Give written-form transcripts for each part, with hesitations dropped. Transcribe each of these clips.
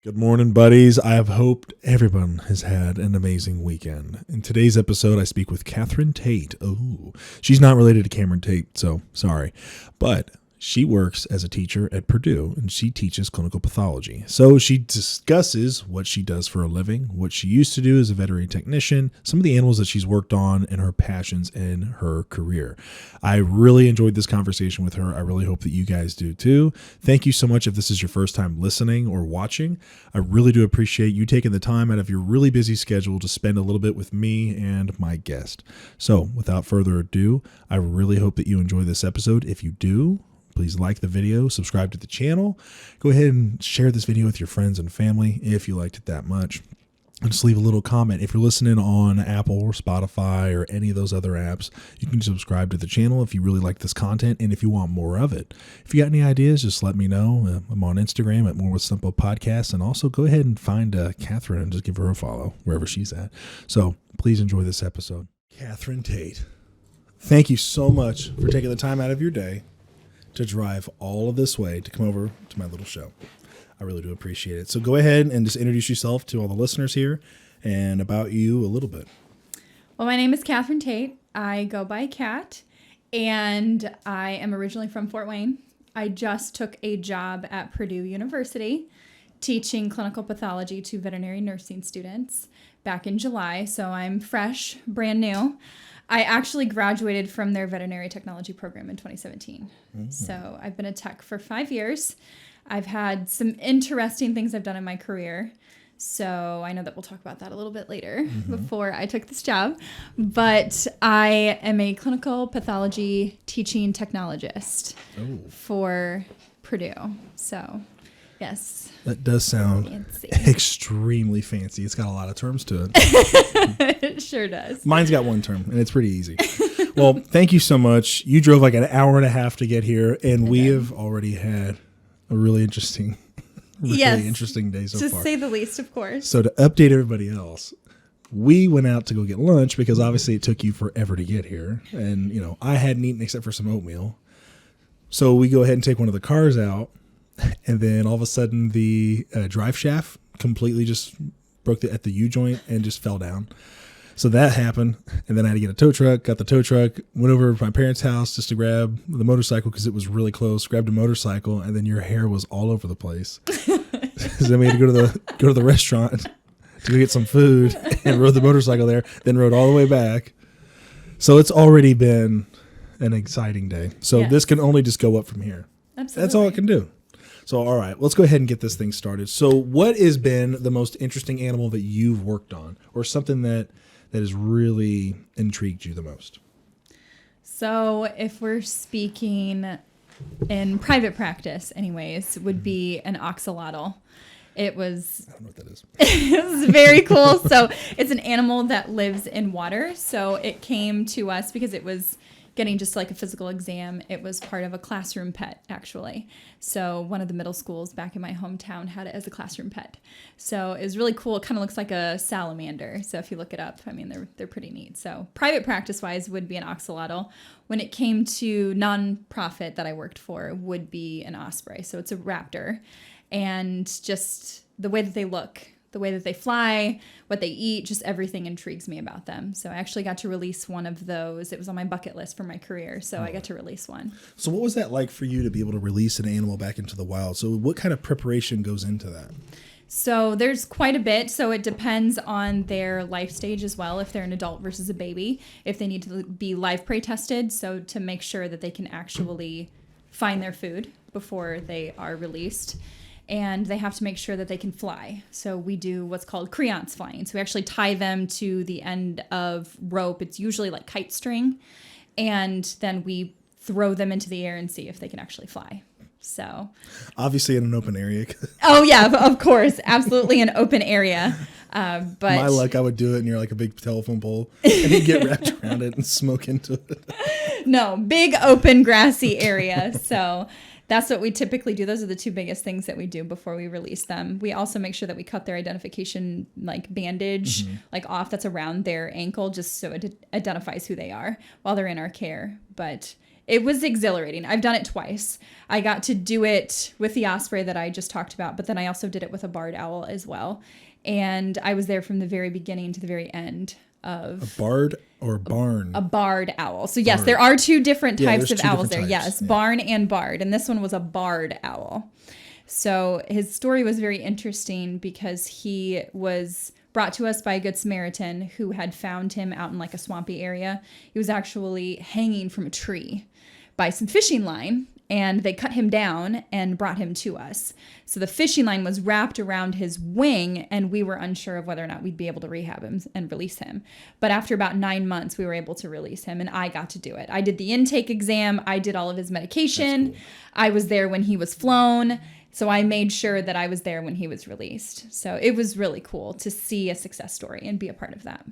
Good morning, buddies. I have hoped everyone has had an amazing weekend. In today's episode, I speak with Katherine Tate. Oh, she's not related to Cameron Tate, so sorry. But she works as a teacher at Purdue, and she teaches clinical pathology. So she discusses what she does for a living, what she used to do as a veterinary technician, some of the animals that she's worked on, and her passions in her career. I really enjoyed this conversation with her. I really hope that you guys do too. Thank you so much if this is your first time listening or watching. I really do appreciate you taking the time out of your really busy schedule to spend a little bit with me and my guest. So without further ado, I really hope that you enjoy this episode. If you do, please like the video, subscribe to the channel. Go ahead and share this video with your friends and family if you liked it that much. And just leave a little comment. If you're listening on Apple or Spotify or any of those other apps, you can subscribe to the channel if you really like this content and if you want more of it. If you got any ideas, just let me know. I'm on Instagram at More With Simple Podcast. And also go ahead and find Katherine and just give her a follow wherever she's at. So please enjoy this episode. Katherine Tate, thank you so much for taking the time out of your day to drive all of this way to come over to my little show. I really do appreciate it. So go ahead and just introduce yourself to all the listeners here and about you a little bit. Well, my name is Katherine Tate. I go by Kat, and I am originally from Fort Wayne. I just took a job at Purdue University teaching clinical pathology to veterinary nursing students back in July. So I'm fresh, brand new. I actually graduated from their veterinary technology program in 2017. Mm-hmm. So I've been a tech for 5 years. I've had some interesting things I've done in my career. So I know that we'll talk about that a little bit later before I took this job. But I am a clinical pathology teaching technologist for Purdue. So, yes. That does sound extremely fancy. It's got a lot of terms to it. It sure does. Mine's got one term, and it's pretty easy. Well, thank you so much. You drove like an hour and a half to get here, and we have already had a really interesting day so far. To say the least, of course. So to update everybody else, we went out to go get lunch because obviously it took you forever to get here. And, I hadn't eaten except for some oatmeal. So we go ahead and take one of the cars out. And then all of a sudden the drive shaft completely just broke at the U-joint and just fell down. So that happened, and then I had to get a tow truck, got the tow truck, went over to my parents' house just to grab the motorcycle because it was really close, grabbed a motorcycle, and then your hair was all over the place. So then we had to go to the restaurant to go get some food and rode the motorcycle there, then rode all the way back. So it's already been an exciting day. So This can only just go up from here. Absolutely. That's all it can do. So, all right, let's go ahead and get this thing started. So what has been the most interesting animal that you've worked on, or something that has really intrigued you the most? So if we're speaking in private practice anyways, would be an oxalotl. I don't know what that is. It was very cool. So it's an animal that lives in water. So it came to us because it was getting just like a physical exam. It was part of a classroom pet, actually. So one of the middle schools back in my hometown had it as a classroom pet. So it was really cool. It kind of looks like a salamander. So if you look it up, I mean, they're pretty neat. So private practice-wise would be an oxalotl. When it came to nonprofit that I worked for, would be an osprey. So it's a raptor. And just the way that they look, the way that they fly, what they eat, just everything intrigues me about them. So I actually got to release one of those. It was on my bucket list for my career, so I got to release one. So what was that like for you to be able to release an animal back into the wild? So what kind of preparation goes into that? So there's quite a bit. So it depends on their life stage as well, if they're an adult versus a baby, if they need to be live prey tested, so to make sure that they can actually find their food before they are released. And they have to make sure that they can fly. So we do what's called creance flying. So we actually tie them to the end of rope. It's usually like kite string. And then we throw them into the air and see if they can actually fly. So obviously in an open area. Oh yeah, of course. Absolutely an open area. But my luck, I would do it near like a big telephone pole and you'd get wrapped around it and smoke into it. No, big open grassy area. So that's what we typically do. Those are the two biggest things that we do before we release them. We also make sure that we cut their identification like bandage like off that's around their ankle, just so it identifies who they are while they're in our care. But It was exhilarating. I've done it twice. I got to do it with the osprey that I just talked about, but then I also did it with a barred owl as well. And I was there from the very beginning to the very end of... A barred or barn? A barred owl. So yes, there are two different types of owls there. Types. Yes, barn and barred. And this one was a barred owl. So his story was very interesting because he was brought to us by a Good Samaritan who had found him out in like a swampy area. He was actually hanging from a tree by some fishing line, and they cut him down and brought him to us. So the fishing line was wrapped around his wing, and we were unsure of whether or not we'd be able to rehab him and release him. But after about 9 months, we were able to release him, and I got to do it. I did the intake exam. I did all of his medication. Cool. I was there when he was flown. So I made sure that I was there when he was released. So it was really cool to see a success story and be a part of that.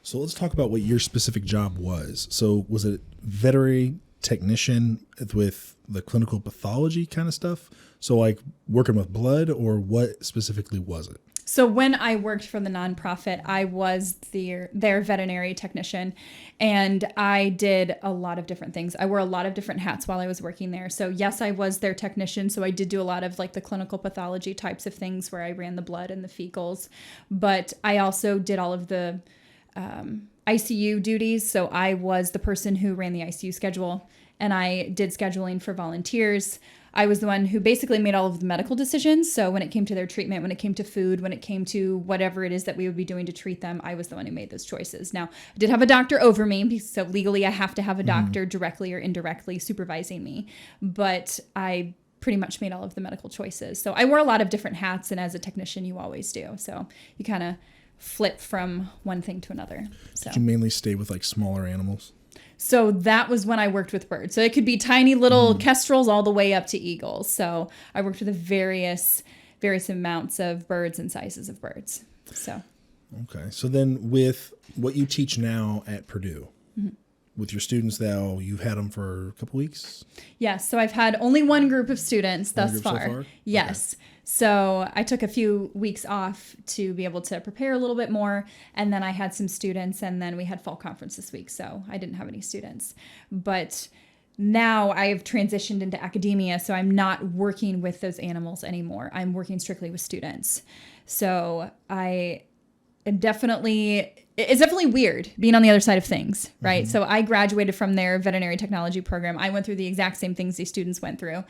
So let's talk about what your specific job was. So was it veterinary technician with the clinical pathology kind of stuff? So like working with blood, or what specifically was it? So when I worked for the nonprofit, I was their veterinary technician, and I did a lot of different things. I wore a lot of different hats while I was working there. So yes, I was their technician. So I did do a lot of like the clinical pathology types of things where I ran the blood and the fecals, but I also did all of the ICU duties. So I was the person who ran the ICU schedule, and I did scheduling for volunteers. I was the one who basically made all of the medical decisions. So when it came to their treatment, when it came to food, when it came to whatever it is that we would be doing to treat them, I was the one who made those choices. Now, I did have a doctor over me, so legally I have to have a doctor directly or indirectly supervising me. But I pretty much made all of the medical choices. So I wore a lot of different hats, and as a technician, you always do. So you kind of flip from one thing to another. So. Did you mainly stay with like smaller animals? So that was when I worked with birds. So it could be tiny little kestrels all the way up to eagles. So I worked with various amounts of birds and sizes of birds. So. Okay. So then with what you teach now at Purdue, with your students now, you've had them for a couple weeks? Yes. So I've had only one group of students thus far. Yes. Okay. So I took a few weeks off to be able to prepare a little bit more. And then I had some students, and then we had fall conference this week. So I didn't have any students. But now I've transitioned into academia. So I'm not working with those animals anymore. I'm working strictly with students. So it's definitely weird being on the other side of things, right? So I graduated from their veterinary technology program. I went through the exact same things these students went through.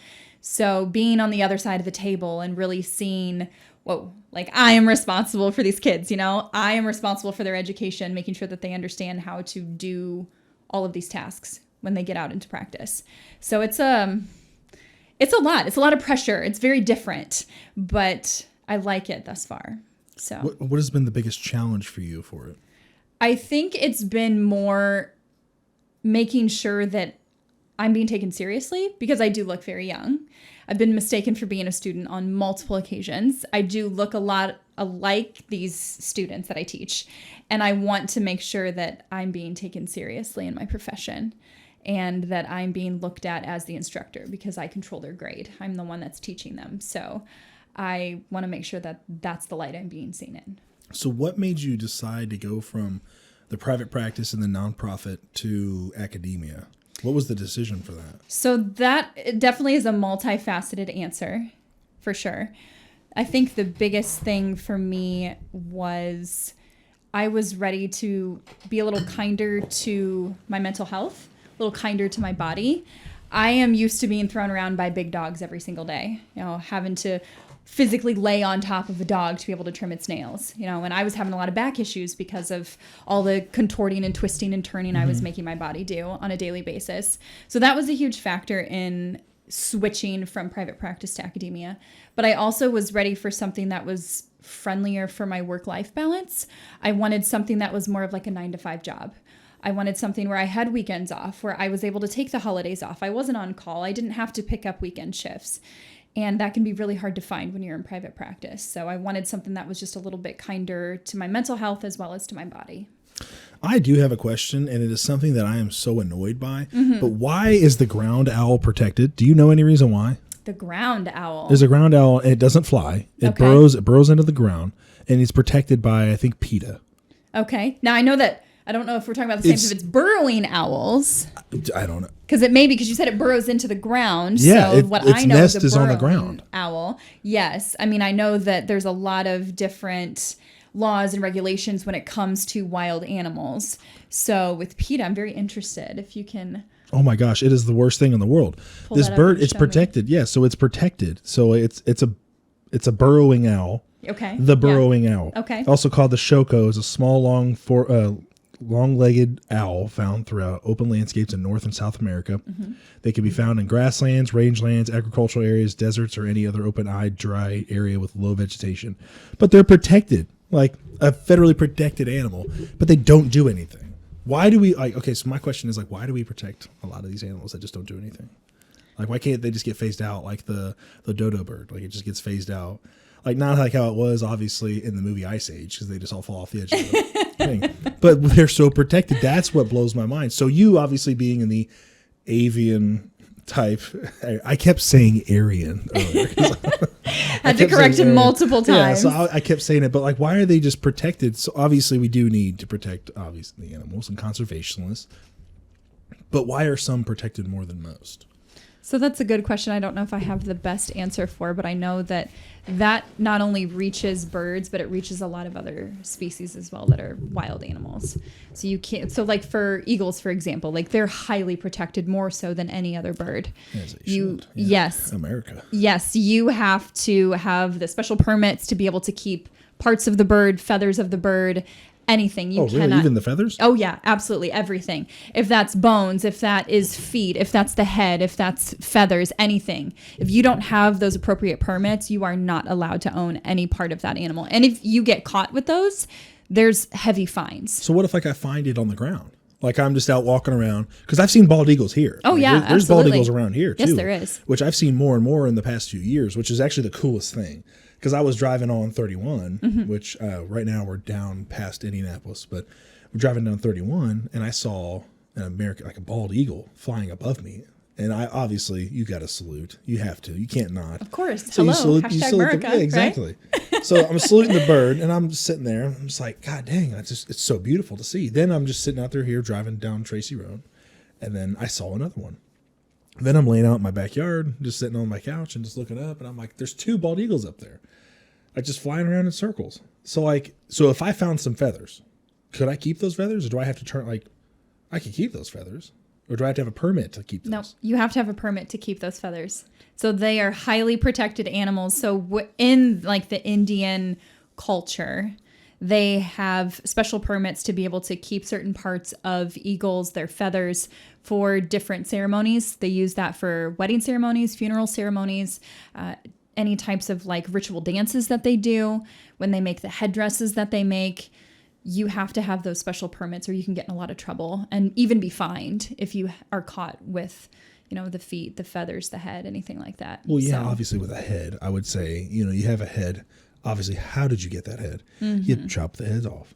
So being on the other side of the table and really seeing, whoa, like I am responsible for these kids, I am responsible for their education, making sure that they understand how to do all of these tasks when they get out into practice. So it's a lot. It's a lot of pressure. It's very different, but I like it thus far. So what has been the biggest challenge for you for it? I think it's been more making sure that I'm being taken seriously, because I do look very young. I've been mistaken for being a student on multiple occasions. I do look a lot alike these students that I teach, and I want to make sure that I'm being taken seriously in my profession, and that I'm being looked at as the instructor, because I control their grade. I'm the one that's teaching them. So I want to make sure that that's the light I'm being seen in. So what made you decide to go from the private practice and the nonprofit to academia? What was the decision for that? So that definitely is a multifaceted answer, for sure. I think the biggest thing for me was I was ready to be a little kinder to my mental health, a little kinder to my body. I am used to being thrown around by big dogs every single day, having to physically lay on top of a dog to be able to trim its nails, and I was having a lot of back issues because of all the contorting and twisting and turning I was making my body do on a daily basis. So that was a huge factor in switching from private practice to academia. But I also was ready for something that was friendlier for my work-life balance. I wanted something that was more of like a 9-to-5 job. I wanted something where I had weekends off, where I was able to take the holidays off. I wasn't on call. I didn't have to pick up weekend shifts. And that can be really hard to find when you're in private practice. So I wanted something that was just a little bit kinder to my mental health as well as to my body. I do have a question, and it is something that I am so annoyed by. But why is the ground owl protected? Do you know any reason why? The ground owl. There's a ground owl, and it doesn't fly. It burrows into the ground, and it's protected by, I think, PETA. Okay. Now I know that I don't know if we're talking about the same. If it's burrowing owls. I don't know. Because it may be, because you said it burrows into the ground. Yeah, so what its I know nest is is on the ground. Owl. Yes. I mean, I know that there's a lot of different laws and regulations when it comes to wild animals. So with PETA, I'm very interested if you can. Oh my gosh, it is the worst thing in the world. This bird, it's protected. Yeah, so it's protected. So it's a burrowing owl. Okay. The burrowing owl. Okay. Also called the shoko, is a small, long-legged owl found throughout open landscapes in North and South America. Mm-hmm. They can be found in grasslands, rangelands, agricultural areas, deserts, or any other open-eyed, dry area with low vegetation. But they're protected, like a federally protected animal, but they don't do anything. Why do we, so my question is, why do we protect a lot of these animals that just don't do anything? Why can't they just get phased out like the dodo bird? It just gets phased out. Not like how it was, obviously, in the movie Ice Age, because they just all fall off the edge of the thing. But they're so protected. That's what blows my mind. So you, obviously, being in the avian type, I kept saying Aryan earlier. Had to correct him multiple times. Yeah, so I kept saying it. But, why are they just protected? So, obviously, we do need to protect, obviously, the animals and conservationists. But why are some protected more than most? So that's a good question. I don't know if I have the best answer for, but I know that not only reaches birds, but it reaches a lot of other species as well that are wild animals. So you can't. So for eagles, for example, they're highly protected more so than any other bird. As they should. Yeah. Yes, America. Yes, you have to have the special permits to be able to keep parts of the bird, feathers of the bird. Anything you really? cannot. Even the feathers? Oh yeah, absolutely everything. If that's bones, if that is feet, if that's the head, if that's feathers, anything. If you don't have those appropriate permits, you are not allowed to own any part of that animal. And if you get caught with those, there's heavy fines. So what if I find it on the ground? I'm just out walking around, because I've seen bald eagles here. Oh yeah, there's bald eagles around here too. Yes, there is. Which I've seen more and more in the past few years, which is actually the coolest thing. Because I was driving on 31, mm-hmm. which right now we're down past Indianapolis, but we're driving down 31, and I saw an American, a bald eagle flying above me. And obviously, you got to salute. You have to. You can't not. Of course. So hello. Hashtag America. Yeah, exactly. Right? So I'm saluting the bird, and I'm just sitting there. I'm just like, God dang, it's so beautiful to see. Then I'm just sitting out there here driving down Tracy Road, and then I saw another one. Then I'm laying out in my backyard, just sitting on my couch and just looking up, and I'm like, there's 2 bald eagles up there. Just flying around in circles. So if I found some feathers, could I keep those feathers, or do I have to turn I could keep those feathers, or do I have to have a permit to keep those? No, you have to have a permit to keep those feathers. So they are highly protected animals. So in the Indian culture, they have special permits to be able to keep certain parts of eagles, their feathers, for different ceremonies. They use that for wedding ceremonies, funeral ceremonies, any types of ritual dances that they do, when they make the headdresses that they make. You have to have those special permits, or you can get in a lot of trouble and even be fined if you are caught with, the feet, the feathers, the head, anything like that. Well, yeah, obviously with a head, I would say, you have a head. Obviously, how did you get that head? Mm-hmm. You chop the heads off,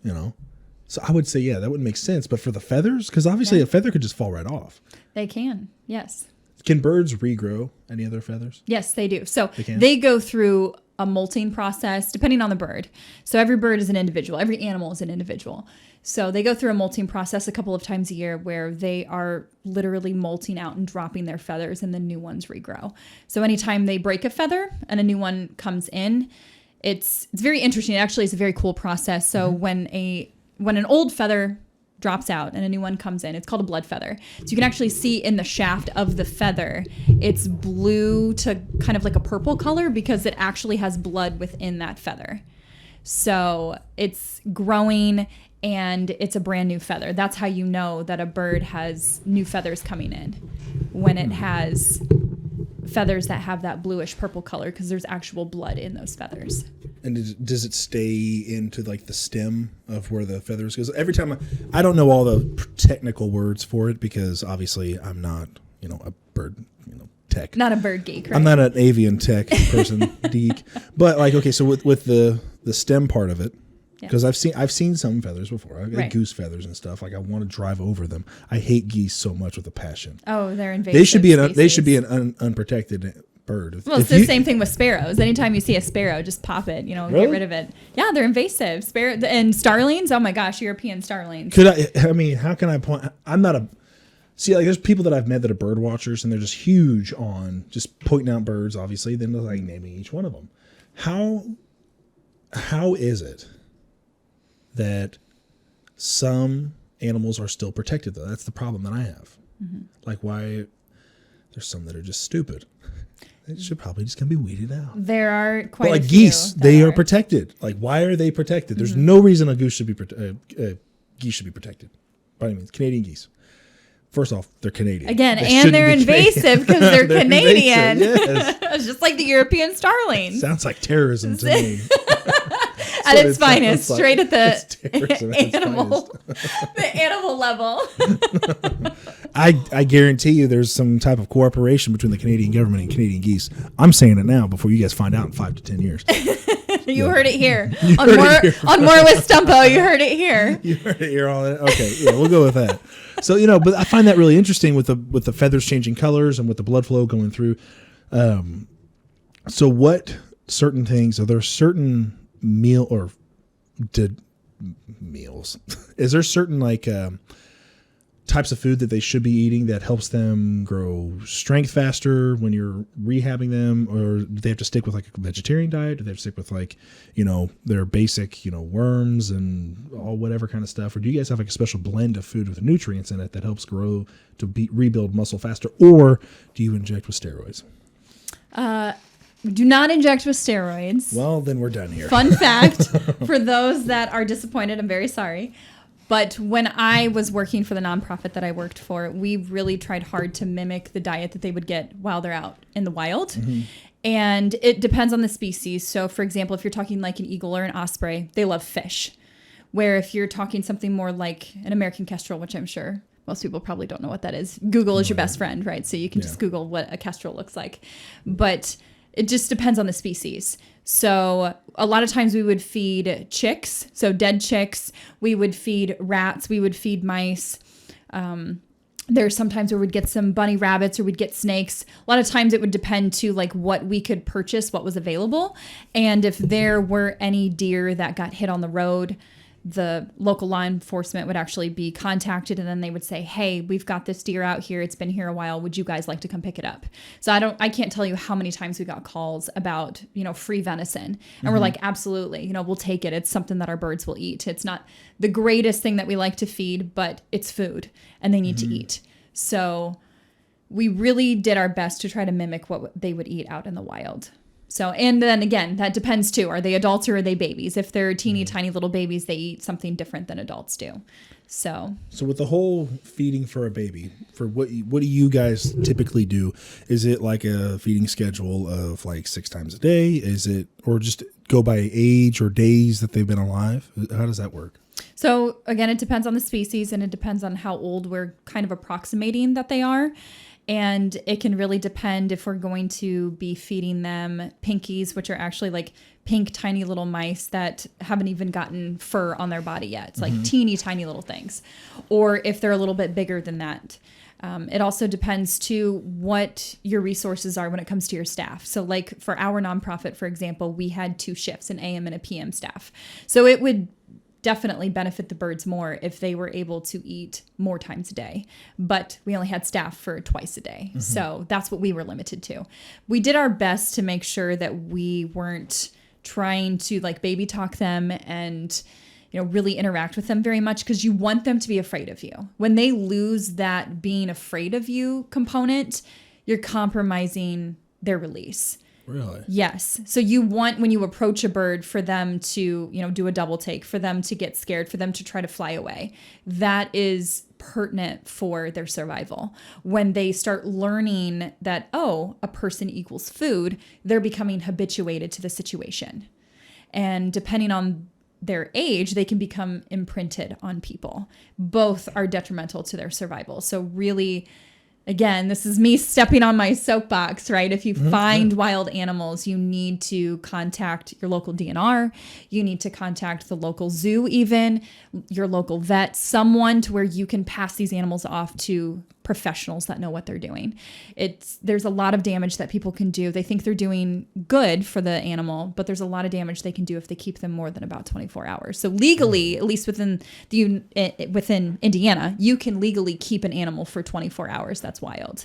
So I would say, yeah, that wouldn't make sense. But for the feathers, because obviously a feather could just fall right off. They can, yes. Can birds regrow any other feathers? Yes, they do. So they go through a molting process depending on the bird. So every bird is an individual. Every animal is an individual. So they go through a molting process a couple of times a year where they are literally molting out and dropping their feathers, and then new ones regrow. So anytime they break a feather and a new one comes in, it's very interesting. It actually is a very cool process. So mm-hmm. when an old feather drops out and a new one comes in, it's called a blood feather. So you can actually see in the shaft of the feather, it's blue to kind of a purple color because it actually has blood within that feather. So it's growing and it's a brand new feather. That's how you know that a bird has new feathers coming in, when it has feathers that have that bluish purple color, because there's actual blood in those feathers. And does it stay into the stem of where the feathers? Because every time I don't know all the technical words for it, because obviously I'm not a bird tech. Not a bird geek, right? I'm not an avian tech person geek. But so with the stem part of it, because I've seen some feathers before. I got goose feathers and stuff. I want to drive over them. I hate geese so much with a passion. Oh, they're invasive. They should be an unprotected bird. Well, it's the same thing with sparrows. Anytime you see a sparrow, just pop it, Really? get rid of it. Yeah, they're invasive. And starlings, oh my gosh, European starlings. How can I point? I'm not a... See, like, there's people that I've met that are bird watchers, and they're just huge on just pointing out birds, obviously, then they're like naming each one of them. How is it that some animals are still protected, though? That's the problem that I have. Mm-hmm. Like, why... There's some that are just stupid. They should probably just gonna be weeded out. There are quite like a few geese, they are protected. Like, why are they protected? There's no reason a goose should be geese should be protected. By any means, Canadian geese. First off, they're Canadian. Again, and they're invasive because they're Canadian. Yes. It's just like the European starlings. Sounds like terrorism to me. At its finest, straight at the animal, the animal level. I guarantee you there's some type of cooperation between the Canadian government and Canadian geese. I'm saying it now before you guys find out in 5 to 10 years. You heard it here. On More with Stumpo, you heard it here. You heard it here. Okay, yeah, we'll go with that. So, but I find that really interesting with the feathers changing colors and with the blood flow going through. So what certain things, are there certain meals? Is there certain types of food that they should be eating that helps them grow strength faster when you're rehabbing them? Or do they have to stick with like a vegetarian diet? Do they have to stick with their basic, worms and all whatever kind of stuff? Or do you guys have like a special blend of food with nutrients in it that helps grow to rebuild muscle faster? Or do you inject with steroids? Do not inject with steroids. Well, then we're done here. Fun fact, for those that are disappointed, I'm very sorry. But when I was working for the nonprofit that I worked for, we really tried hard to mimic the diet that they would get while they're out in the wild. Mm-hmm. And it depends on the species. So, for example, if you're talking like an eagle or an osprey, they love fish. Where if you're talking something more like an American kestrel, which I'm sure most people probably don't know what that is. Google is your best friend, right? So you can just Google what a kestrel looks like. But it just depends on the species. So a lot of times we would feed chicks, so dead chicks. We would feed rats. We would feed mice. There's sometimes where we'd get some bunny rabbits or we'd get snakes. A lot of times it would depend to like what we could purchase, what was available. And if there were any deer that got hit on the road, the local law enforcement would actually be contacted, and then they would say, hey, we've got this deer out here. It's been here a while. Would you guys like to come pick it up? So I can't tell you how many times we got calls about, free venison. And we're like, absolutely, we'll take it. It's something that our birds will eat. It's not the greatest thing that we like to feed, but it's food and they need to eat. So we really did our best to try to mimic what they would eat out in the wild. So, and then again, that depends too. Are they adults or are they babies? If they're teeny tiny little babies, they eat something different than adults do. So with the whole feeding for a baby, for what do you guys typically do? Is it like a feeding schedule of like 6 times a day? Is it, or just go by age or days that they've been alive? How does that work? So again, it depends on the species and it depends on how old we're kind of approximating that they are. And it can really depend if we're going to be feeding them pinkies, which are actually like pink, tiny little mice that haven't even gotten fur on their body yet. It's like teeny, tiny little things. Or if they're a little bit bigger than that. It also depends to what your resources are when it comes to your staff. So like for our nonprofit, for example, we had 2 shifts, an AM and a PM staff. So it would definitely benefit the birds more if they were able to eat more times a day. But we only had staff for twice a day. Mm-hmm. So that's what we were limited to. We did our best to make sure that we weren't trying to like baby talk them and really interact with them very much, because you want them to be afraid of you. When they lose that being afraid of you component, you're compromising their release. Really? Yes. So you want, when you approach a bird, for them to, do a double take, for them to get scared, for them to try to fly away. That is pertinent for their survival. When they start learning that, a person equals food, they're becoming habituated to the situation. And depending on their age, they can become imprinted on people. Both are detrimental to their survival. So really, again, this is me stepping on my soapbox, right? If you find wild animals, you need to contact your local DNR. You need to contact the local zoo, even your local vet, someone to where you can pass these animals off to professionals that know what they're doing. There's a lot of damage that people can do. They think they're doing good for the animal, but there's a lot of damage they can do if they keep them more than about 24 hours. So legally, at least within Indiana, you can legally keep an animal for 24 hours. That's wild.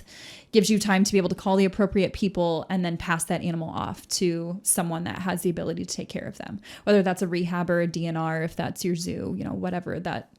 Gives you time to be able to call the appropriate people and then pass that animal off to someone that has the ability to take care of them, whether that's a rehab or a DNR, if that's your zoo, whatever that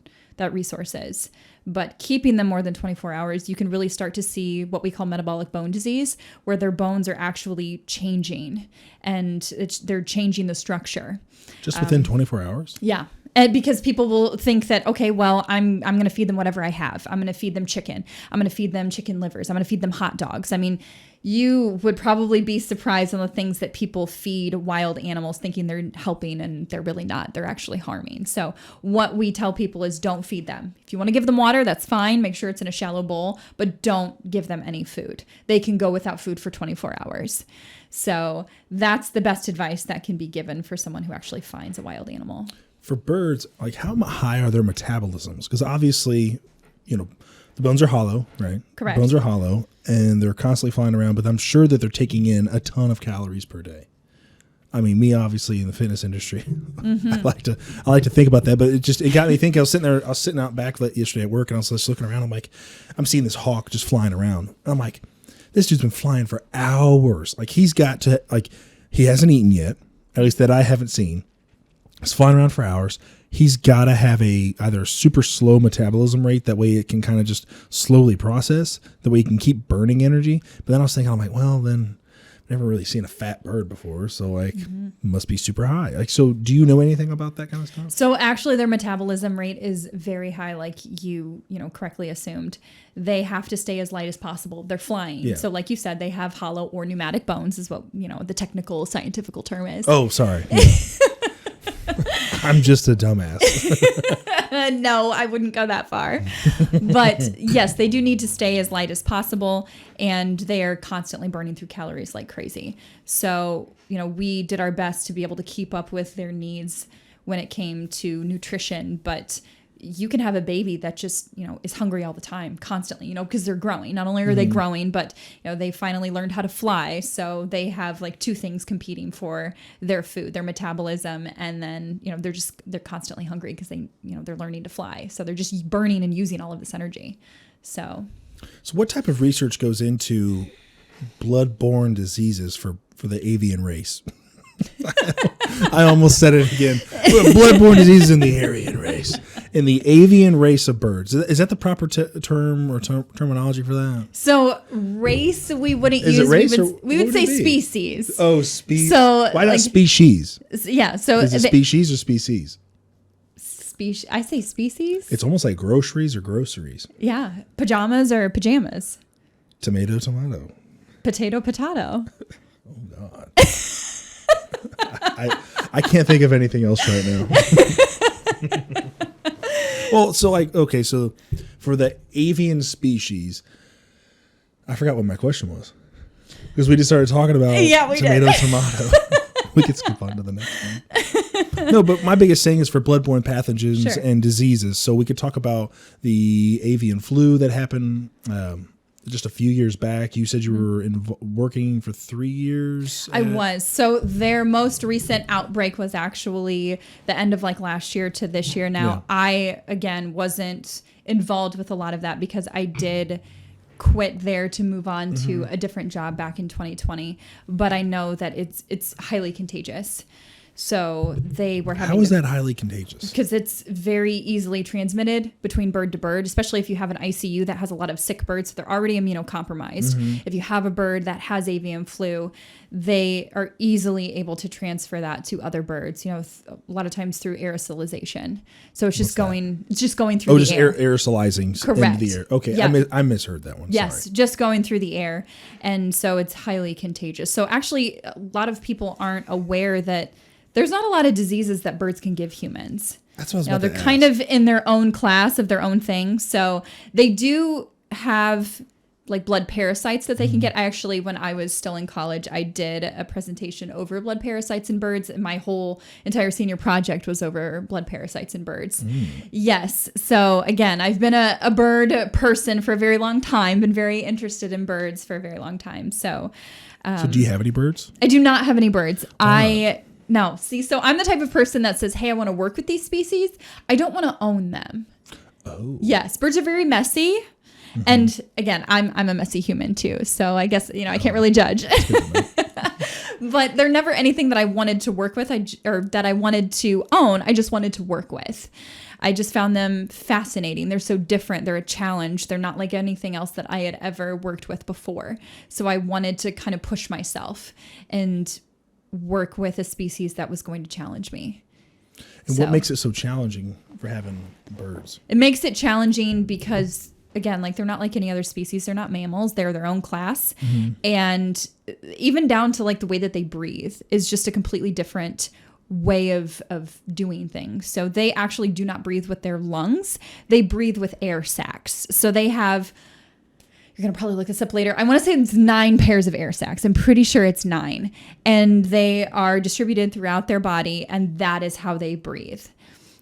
resource is. But keeping them more than 24 hours, you can really start to see what we call metabolic bone disease, where their bones are actually changing and they're changing the structure. Just within 24 hours? Yeah. And because people will think that, okay, well, I'm going to feed them whatever I have. I'm going to feed them chicken. I'm going to feed them chicken livers. I'm going to feed them hot dogs. I mean, you would probably be surprised on the things that people feed wild animals thinking they're helping, and they're really not. They're actually harming. So what we tell people is don't feed them. If you want to give them water, that's fine. Make sure it's in a shallow bowl, but don't give them any food. They can go without food for 24 hours. So that's the best advice that can be given for someone who actually finds a wild animal. For birds, like how high are their metabolisms? Because obviously, the bones are hollow, right? Correct. The bones are hollow, and they're constantly flying around, but I'm sure that they're taking in a ton of calories per day. I mean, me obviously in the fitness industry, I like to think about that, but it got me thinking. I was sitting out back yesterday at work, and I was just looking around. I'm seeing this hawk just flying around. And I'm like, this dude's been flying for hours. Like he hasn't eaten yet, at least that I haven't seen. He's flying around for hours. He's got to have either a super slow metabolism rate. That way it can kind of just slowly process. That way you can keep burning energy. But then I was thinking, I'm like, well, then I've never really seen a fat bird before. So it must be super high. So do you know anything about that kind of stuff? So actually their metabolism rate is very high, like you correctly assumed. They have to stay as light as possible. They're flying. Yeah. So like you said, they have hollow or pneumatic bones is what, the technical scientific term is. Oh, sorry. Yeah. I'm just a dumbass. No, I wouldn't go that far. But yes, they do need to stay as light as possible, and they are constantly burning through calories like crazy. So, we did our best to be able to keep up with their needs when it came to nutrition, but you can have a baby that just, is hungry all the time, constantly, because they're growing. Not only are they growing, but, they finally learned how to fly. So they have like two things competing for their food, their metabolism. And then, they're constantly hungry because they're learning to fly. So they're just burning and using all of this energy. So what type of research goes into blood-borne diseases for the avian race? I almost said it again. Blood-borne diseases in the Aryan race. In the avian race of birds. Is that the proper term or terminology for that? So race we wouldn't use. It race we would say species. Oh, species. So why not species? Yeah. So is it species or species? I say species. It's almost like groceries or groceries. Yeah. Pajamas or pajamas. Tomato, tomato. Potato, potato. Oh, God. I can't think of anything else right now. Well, so so for the avian species, I forgot what my question was. Because we just started talking about tomato. We could skip on to the next one. No, but my biggest thing is for bloodborne pathogens and diseases. So we could talk about the avian flu that happened just a few years back. You said you were working for 3 years. I was. So their most recent outbreak was actually the end of last year to this year. Now, I, again, wasn't involved with a lot of that because I did quit there to move on to a different job back in 2020. But I know that it's highly contagious. So they were having. How is that highly contagious? Because it's very easily transmitted between bird to bird, especially if you have an ICU that has a lot of sick birds. So they're already immunocompromised. If you have a bird that has avian flu, they are easily able to transfer that to other birds. A lot of times through aerosolization. So it's just going through the air. Aerosolizing. Correct. Into the air. Okay, yeah. I misheard that one. Yes, sorry. Just going through the air, and so it's highly contagious. So actually, a lot of people aren't aware that there's not a lot of diseases that birds can give humans. That's what I was about to They're kind of in their own class of their own thing. So they do have like blood parasites that they can get. I actually, when I was still in college, I did a presentation over blood parasites in birds, and my whole entire senior project was over blood parasites in birds. Yes. So again, I've been a bird person for a very long time, been very interested in birds for a very long time. So do you have any birds? I do not have any birds. No. See, so I'm the type of person that says, hey, I want to work with these species. I don't want to own them. Oh. Yes. Birds are very messy. And again, I'm a messy human too. So I guess, I can't really judge. But they're never anything that I wanted to work with or that I wanted to own. I just wanted to work with. I just found them fascinating. They're so different. They're a challenge. They're not like anything else that I had ever worked with before. So I wanted to kind of push myself and work with a species that was going to challenge me. And what makes it so challenging for having birds? It makes it challenging because, again, like they're not like any other species. They're not mammals. They're their own class. And even down to like the way that they breathe is just a completely different way of doing things. So they actually do not breathe with their lungs. They breathe with air sacs. So they have, you're going to probably look this up later. I want to say it's 9 pairs of air sacs. I'm pretty sure it's 9. And they are distributed throughout their body, and that is how they breathe.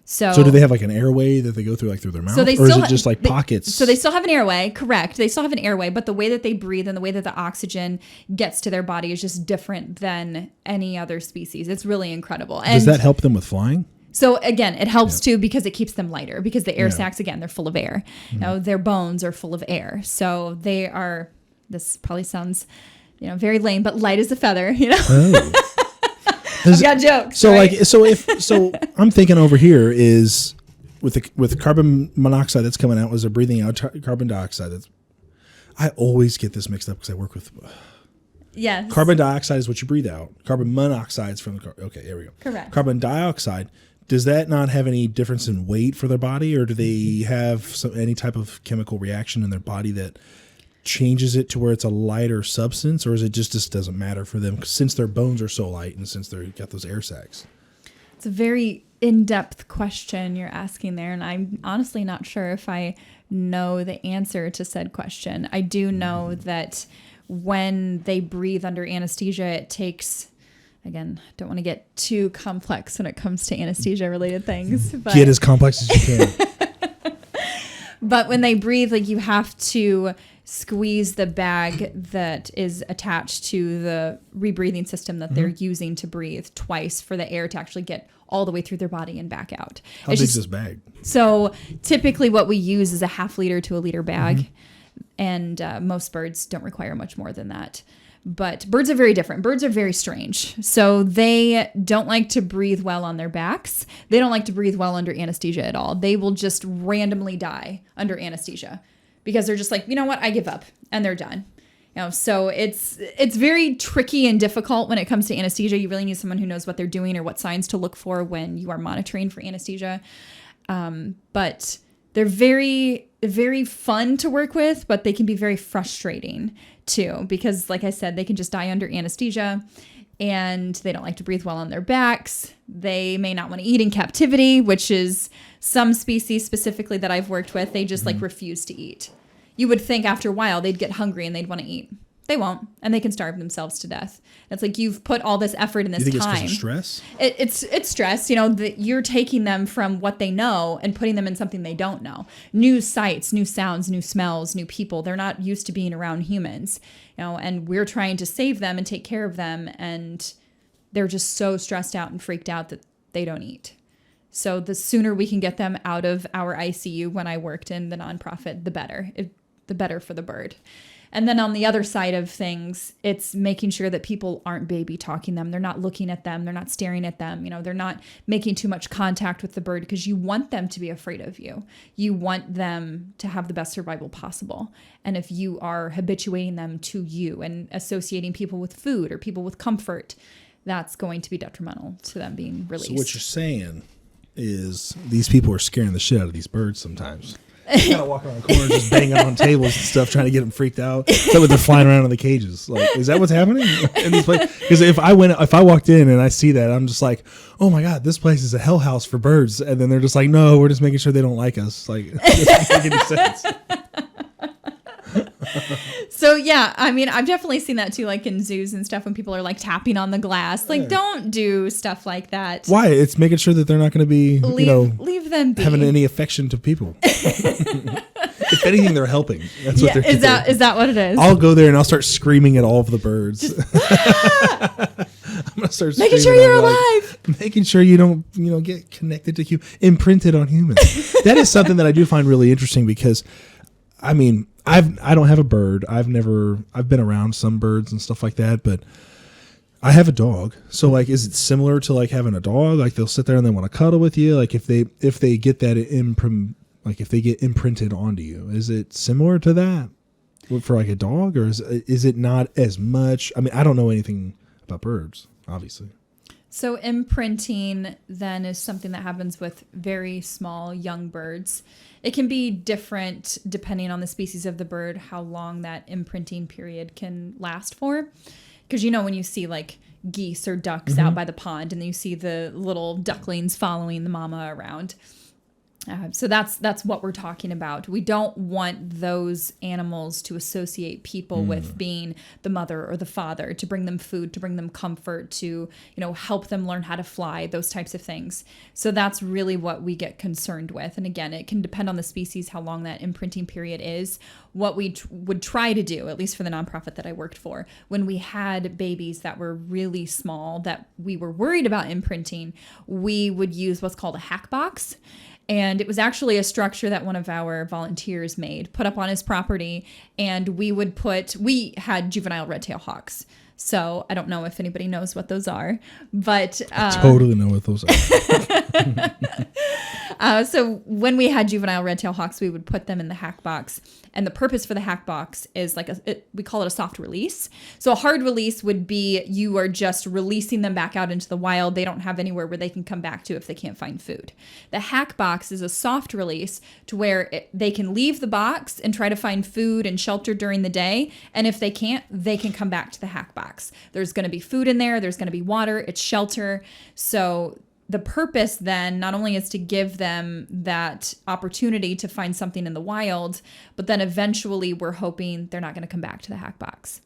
So do they have like an airway that they go through like through their mouth? Or is it just like pockets? So they still have an airway, correct. They still have an airway, but the way that they breathe and the way that the oxygen gets to their body is just different than any other species. It's really incredible. And does that help them with flying? So again, it helps too because it keeps them lighter because the air sacs, again, they're full of air. Their bones are full of air. So they are, this probably sounds, very lame, but light as a feather, Oh. I've got jokes. So right? so I'm thinking over here is with carbon monoxide that's coming out, was they're breathing out carbon dioxide. I always get this mixed up because I work with. Yes. Carbon dioxide is what you breathe out. Carbon monoxide is from the. Okay, there we go. Correct. Carbon dioxide. Does that not have any difference in weight for their body, or do they have any type of chemical reaction in their body that changes it to where it's a lighter substance, or is it just doesn't matter for them since their bones are so light and since they've got those air sacs? It's a very in-depth question you're asking there, and I'm honestly not sure if I know the answer to said question. I do know that when they breathe under anesthesia, it takes, again, don't want to get too complex when it comes to anesthesia-related things. But get as complex as you can. But when they breathe, like you have to squeeze the bag that is attached to the rebreathing system that they're using to breathe twice for the air to actually get all the way through their body and back out. How big is this bag? So typically what we use is a 1/2 liter to 1 liter bag. And most birds don't require much more than that. But birds are very different. Birds are very strange. So they don't like to breathe well on their backs. They don't like to breathe well under anesthesia at all. They will just randomly die under anesthesia because they're just like, you know what, I give up, and they're done. So it's very tricky and difficult when it comes to anesthesia. You really need someone who knows what they're doing or what signs to look for when you are monitoring for anesthesia. But they're very, very fun to work with, but they can be very frustrating too, because like I said, they can just die under anesthesia and they don't like to breathe well on their backs. They may not want to eat in captivity, which is some species specifically that I've worked with. They just like refuse to eat. You would think after a while they'd get hungry and they'd want to eat. They won't, and they can starve themselves to death. It's like you've put all this effort in this time. You think it's because of stress? It's stress. That you're taking them from what they know and putting them in something they don't know. New sights, new sounds, new smells, new people. They're not used to being around humans, and we're trying to save them and take care of them, and they're just so stressed out and freaked out that they don't eat. So the sooner we can get them out of our ICU when I worked in the nonprofit, the better. The better for the bird. And then on the other side of things, it's making sure that people aren't baby talking them. They're not looking at them. They're not staring at them. They're not making too much contact with the bird because you want them to be afraid of you. You want them to have the best survival possible. And if you are habituating them to you and associating people with food or people with comfort, that's going to be detrimental to them being released. So what you're saying is these people are scaring the shit out of these birds sometimes. You gotta walk around the corner just banging on tables and stuff, trying to get them freaked out. So when they're flying around in the cages, like, is that what's happening in these places? Because if I walked in and I see that, I'm just like, oh my god, this place is a hell house for birds. And then they're just like, no, we're just making sure they don't like us. Like, it doesn't make any sense. So yeah, I mean, I've definitely seen that too, like in zoos and stuff when people are like tapping on the glass. Like, don't do stuff like that. Why? It's making sure that they're not going to be, leave them be. having any affection to people. If anything, they're helping. That's what they're doing. Is that what it is? I'll go there and I'll start screaming at all of the birds. I'm gonna start making sure you're alive. Making sure you don't, get connected to imprinted on humans. That is something that I do find really interesting because, I mean, I don't have a bird. I've been around some birds and stuff like that, but I have a dog. So like, is it similar to like having a dog? Like they'll sit there and they want to cuddle with you. Like if they get that if they get imprinted onto you, is it similar to that for like a dog, or is it not as much? I mean, I don't know anything about birds, obviously. So imprinting then is something that happens with very small young birds. It can be different depending on the species of the bird, how long that imprinting period can last for. Because when you see like geese or ducks out by the pond and then you see the little ducklings following the mama around. So that's what we're talking about. We don't want those animals to associate people with being the mother or the father, to bring them food, to bring them comfort, to help them learn how to fly, those types of things. So that's really what we get concerned with. And again, it can depend on the species, how long that imprinting period is. What we would try to do, at least for the nonprofit that I worked for, when we had babies that were really small that we were worried about imprinting, we would use what's called a hack box. And it was actually a structure that one of our volunteers put up on his property. And we had juvenile red-tailed hawks. So I don't know if anybody knows what those are, but I totally know what those are. So when we had juvenile red-tailed hawks, we would put them in the hack box. And the purpose for the hack box is we call it a soft release. So a hard release would be you are just releasing them back out into the wild. They don't have anywhere where they can come back to if they can't find food. The hack box is a soft release to where they can leave the box and try to find food and shelter during the day. And if they can't, they can come back to the hack box. There's going to be food in there. There's going to be water. It's shelter. So the purpose then not only is to give them that opportunity to find something in the wild, but then eventually we're hoping they're not going to come back to the hack box,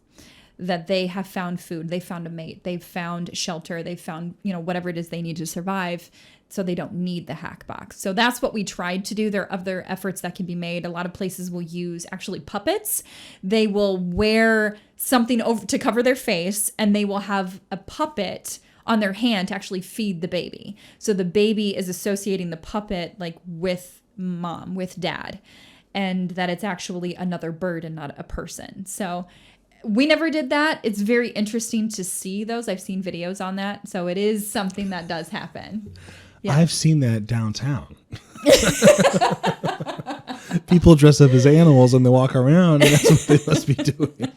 that they have found food, they found a mate, they've found shelter, they've found, whatever it is they need to survive, so they don't need the hack box. So that's what we tried to do. There are other efforts that can be made. A lot of places will use actually puppets. They will wear something over to cover their face, and they will have a puppet on their hand to actually feed the baby. So the baby is associating the puppet like with mom, with dad, and that it's actually another bird and not a person. So we never did that. It's very interesting to see those. I've seen videos on that. So it is something that does happen. Yeah. I've seen that downtown. People dress up as animals and they walk around, and that's what they must be doing.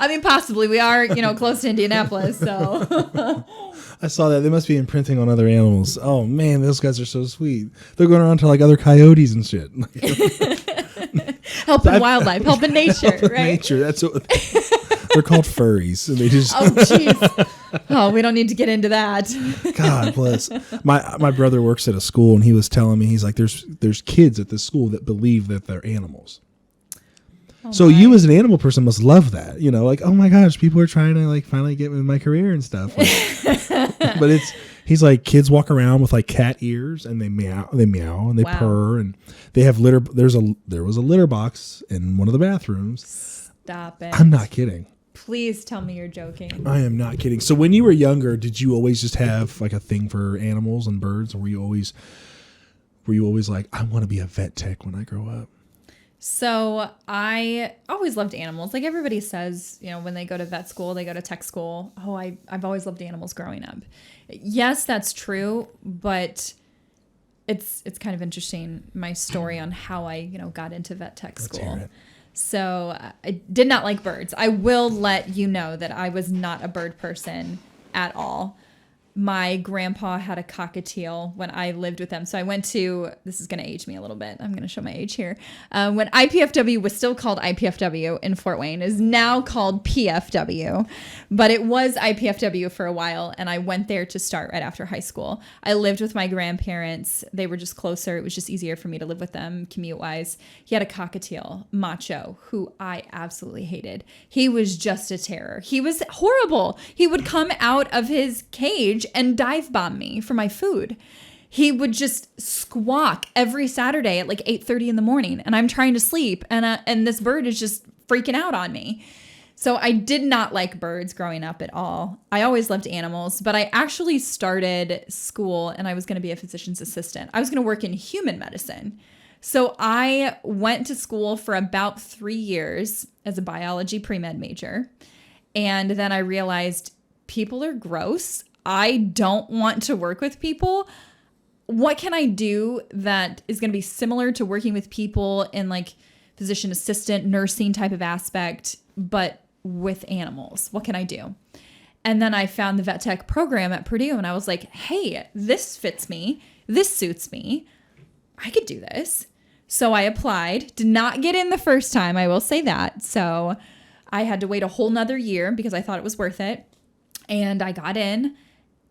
I mean, possibly. We are, close to Indianapolis, so. I saw that. They must be imprinting on other animals. Oh, man, those guys are so sweet. They're going around to, like, other coyotes and shit. Helping wildlife, helping nature, helping right? Nature, that's what they're called, furries. And they just... Oh, jeez. Oh, we don't need to get into that. God bless. My brother works at a school, and he was telling me, he's like, there's kids at this school that believe that they're animals. Oh, so you as an animal person must love that, like, oh my gosh, people are trying to like finally get in my career and stuff. Like, but he's like, kids walk around with like cat ears and they meow and they purr, and they have litter. There was a litter box in one of the bathrooms. Stop it. I'm not kidding. Please tell me you're joking. I am not kidding. So when you were younger, did you always just have like a thing for animals and birds, or were you always like, I want to be a vet tech when I grow up? So I always loved animals. Like everybody says, when they go to vet school, they go to tech school. Oh, I've always loved animals growing up. Yes, that's true. But it's kind of interesting, my story on how I, got into vet tech school. Let's hear it. So I did not like birds. I will let you know that I was not a bird person at all. my grandpa had a cockatiel when I lived with them. So I went to, this is going to age me a little bit. I'm going to show my age here. When IPFW was still called IPFW in Fort Wayne, is now called PFW, but it was IPFW for a while. And I went there to start right after high school. I lived with my grandparents. They were just closer. It was just easier for me to live with them commute wise. He had a cockatiel, Macho, who I absolutely hated. He was just a terror. He was horrible. He would come out of his cage and dive bomb me for my food. He would just squawk every Saturday at like 8:30 in the morning, and I'm trying to sleep, and this bird is just freaking out on me. So I did not like birds growing up at all. I always loved animals, but I actually started school and I was going to be a physician's assistant. I was going to work in human medicine. So I went to school for about 3 years as a biology pre-med major. And then I realized people are gross. I don't want to work with people. What can I do that is going to be similar to working with people in like physician assistant, nursing type of aspect, but with animals? What can I do? And then I found the vet tech program at Purdue and I was like, hey, this fits me. This suits me. I could do this. So I applied, did not get in the first time. I will say that. So I had to wait a whole nother year because I thought it was worth it. And I got in,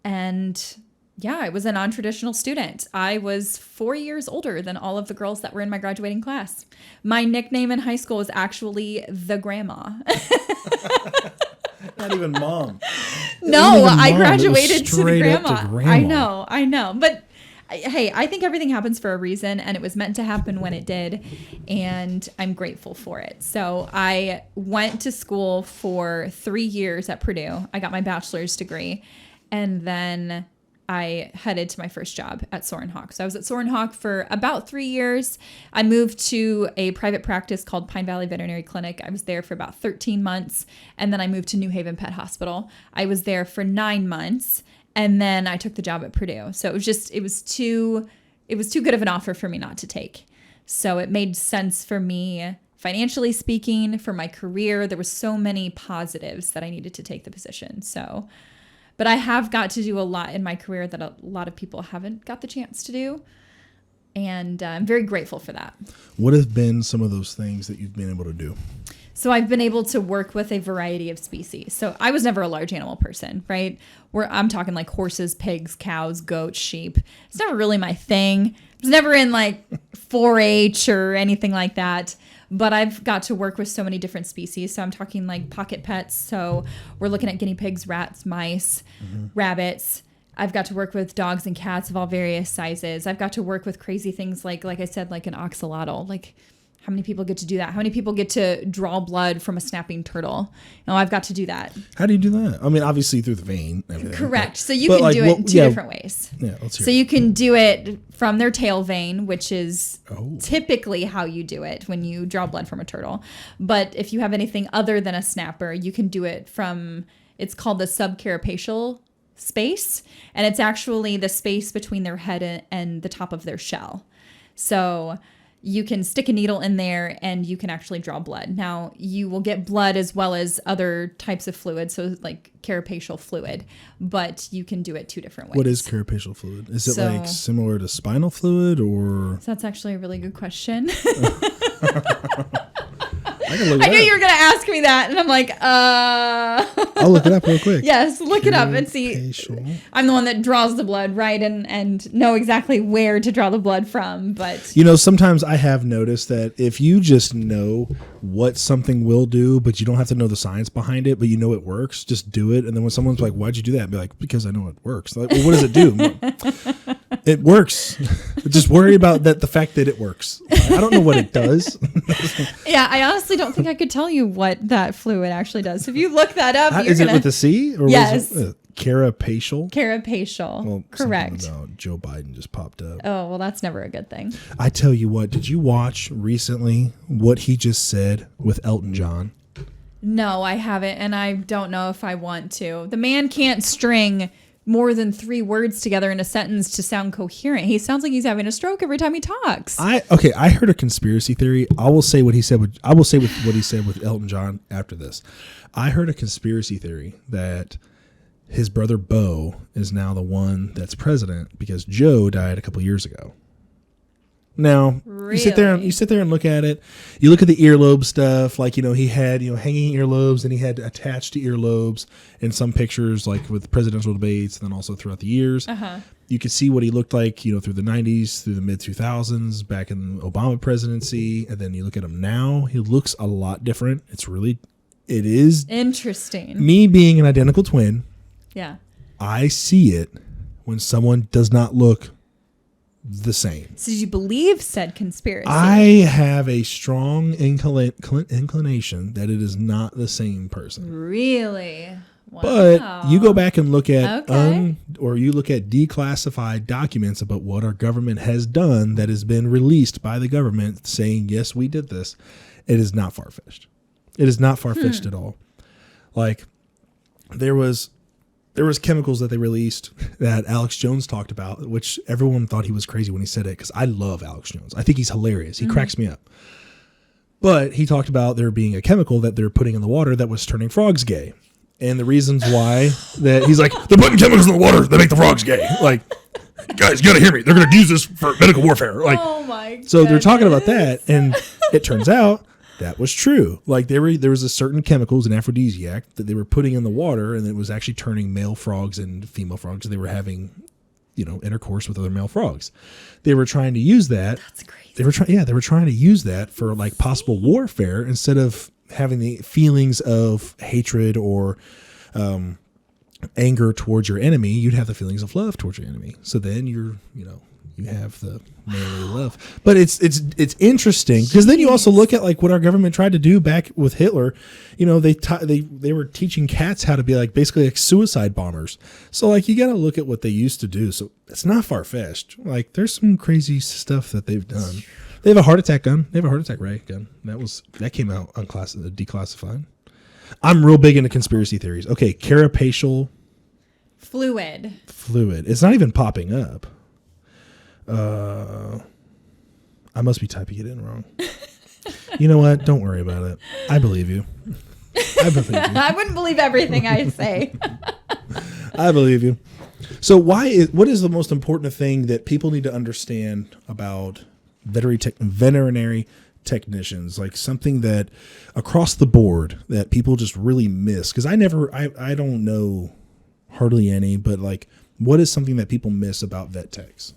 and yeah, I was a non-traditional student. I was 4 years older than all of the girls that were in my graduating class. My nickname in high school was actually the grandma. Not even mom. No, I graduated to the grandma. Up to grandma. I know. But hey, I think everything happens for a reason, and it was meant to happen when it did, and I'm grateful for it. So I went to school for 3 years at Purdue. I got my bachelor's degree, and then I headed to my first job at Soren Hawk. So I was at Soren Hawk for about 3 years. I moved to a private practice called Pine Valley Veterinary Clinic. I was there for about 13 months, and then I moved to New Haven Pet Hospital. I was there for 9 months. And then I took the job at Purdue. So it was too good of an offer for me not to take. So it made sense for me, financially speaking, for my career. There were so many positives that I needed to take the position. So, but I have got to do a lot in my career that a lot of people haven't got the chance to do. And I'm very grateful for that. What have been some of those things that you've been able to do? So I've been able to work with a variety of species. So I was never a large animal person, right? I'm talking like horses, pigs, cows, goats, sheep. It's never really my thing. I was never in like 4-H or anything like that. But I've got to work with so many different species. So I'm talking like pocket pets. So we're looking at guinea pigs, rats, mice, rabbits. I've got to work with dogs and cats of all various sizes. I've got to work with crazy things like I said, like an axolotl. Like, how many people get to do that? How many people get to draw blood from a snapping turtle? No, I've got to do that. How do you do that? I mean, obviously through the vein. Correct. So you can do it in two different ways. Yeah, let's hear So you can do it from their tail vein, which is typically how you do it when you draw blood from a turtle. But if you have anything other than a snapper, you can do it from, it's called the subcarapacial space. And it's actually the space between their head and the top of their shell. So you can stick a needle in there and you can actually draw blood. Now, you will get blood as well as other types of fluid, so like carapacial fluid, but you can do it two different ways. What is carapacial fluid? Is it like similar to spinal fluid or? So that's actually a really good question. I knew you were going to ask me that, and I'm like, I'll look it up real quick. Yes, look it up and see. I'm the one that draws the blood, right, and know exactly where to draw the blood from. But sometimes I have noticed that if you just know what something will do, but you don't have to know the science behind it, but you know it works, just do it. And then when someone's like, "Why'd you do that?" I'd be like, "Because I know it works." Like, well, what does it do? It works. Just worry about the fact that it works. I don't know what it does. Yeah, I honestly don't think I could tell you what that fluid actually does. So if you look that up, is it with a C? Or yes. Was it, carapacial? Carapacial. Well, correct. About Joe Biden just popped up. Oh, well, that's never a good thing. I tell you what, did you watch recently what he just said with Elton John? No, I haven't, and I don't know if I want to. The man can't string more than 3 words together in a sentence to sound coherent. He sounds like he's having a stroke every time he talks. I heard a conspiracy theory. I will say what he said with what he said with Elton John after this. I heard a conspiracy theory that his brother Bo is now the one that's president because Joe died a couple years ago. Now, really? you sit there and look at it. You look at the earlobe stuff, like, he had, hanging earlobes, and he had attached to earlobes in some pictures, like with presidential debates, and then also throughout the years. Uh-huh. You could see what he looked like, through the 90s, through the mid 2000s, back in the Obama presidency, and then you look at him now, he looks a lot different. It is interesting. Me being an identical twin. Yeah. I see it when someone does not look the same. So did you believe said conspiracy? I have a strong inclination that it is not the same person. Really? Wow. But you go back and look at you look at declassified documents about what our government has done that has been released by the government saying, yes, we did this. It is not far-fetched. It is not far-fetched at all. Like, there was chemicals that they released that Alex Jones talked about, which everyone thought he was crazy when he said it, because I love Alex Jones. I think he's hilarious. He cracks me up. But he talked about there being a chemical that they're putting in the water that was turning frogs gay. And the reasons why that he's like, they're putting chemicals in the water that make the frogs gay. Like, guys, you gotta hear me. They're going to use this for medical warfare. Like, oh my goodness. So they're talking about that. And it turns out that was true. Like, there was a certain chemicals, an aphrodisiac, that they were putting in the water, and it was actually turning male frogs and female frogs. They were having, intercourse with other male frogs. They were trying to use that. That's crazy. They were trying to use that for like possible warfare instead of having the feelings of hatred or anger towards your enemy. You'd have the feelings of love towards your enemy. So then you have the manly love. But it's interesting because then you also look at like what our government tried to do back with Hitler. They were teaching cats how to be like basically like suicide bombers. So like you got to look at what they used to do. So it's not far-fetched. Like there's some crazy stuff that they've done. They have a heart attack gun. They have a heart attack ray gun. That came out declassified. I'm real big into conspiracy theories. Okay, carapacial fluid. It's not even popping up. I must be typing it in wrong. You know what? Don't worry about it. I believe you. I wouldn't believe everything I say. I believe you. So what is the most important thing that people need to understand about veterinary technicians? Like something that across the board that people just really miss? Because I don't know hardly any, but like what is something that people miss about vet techs?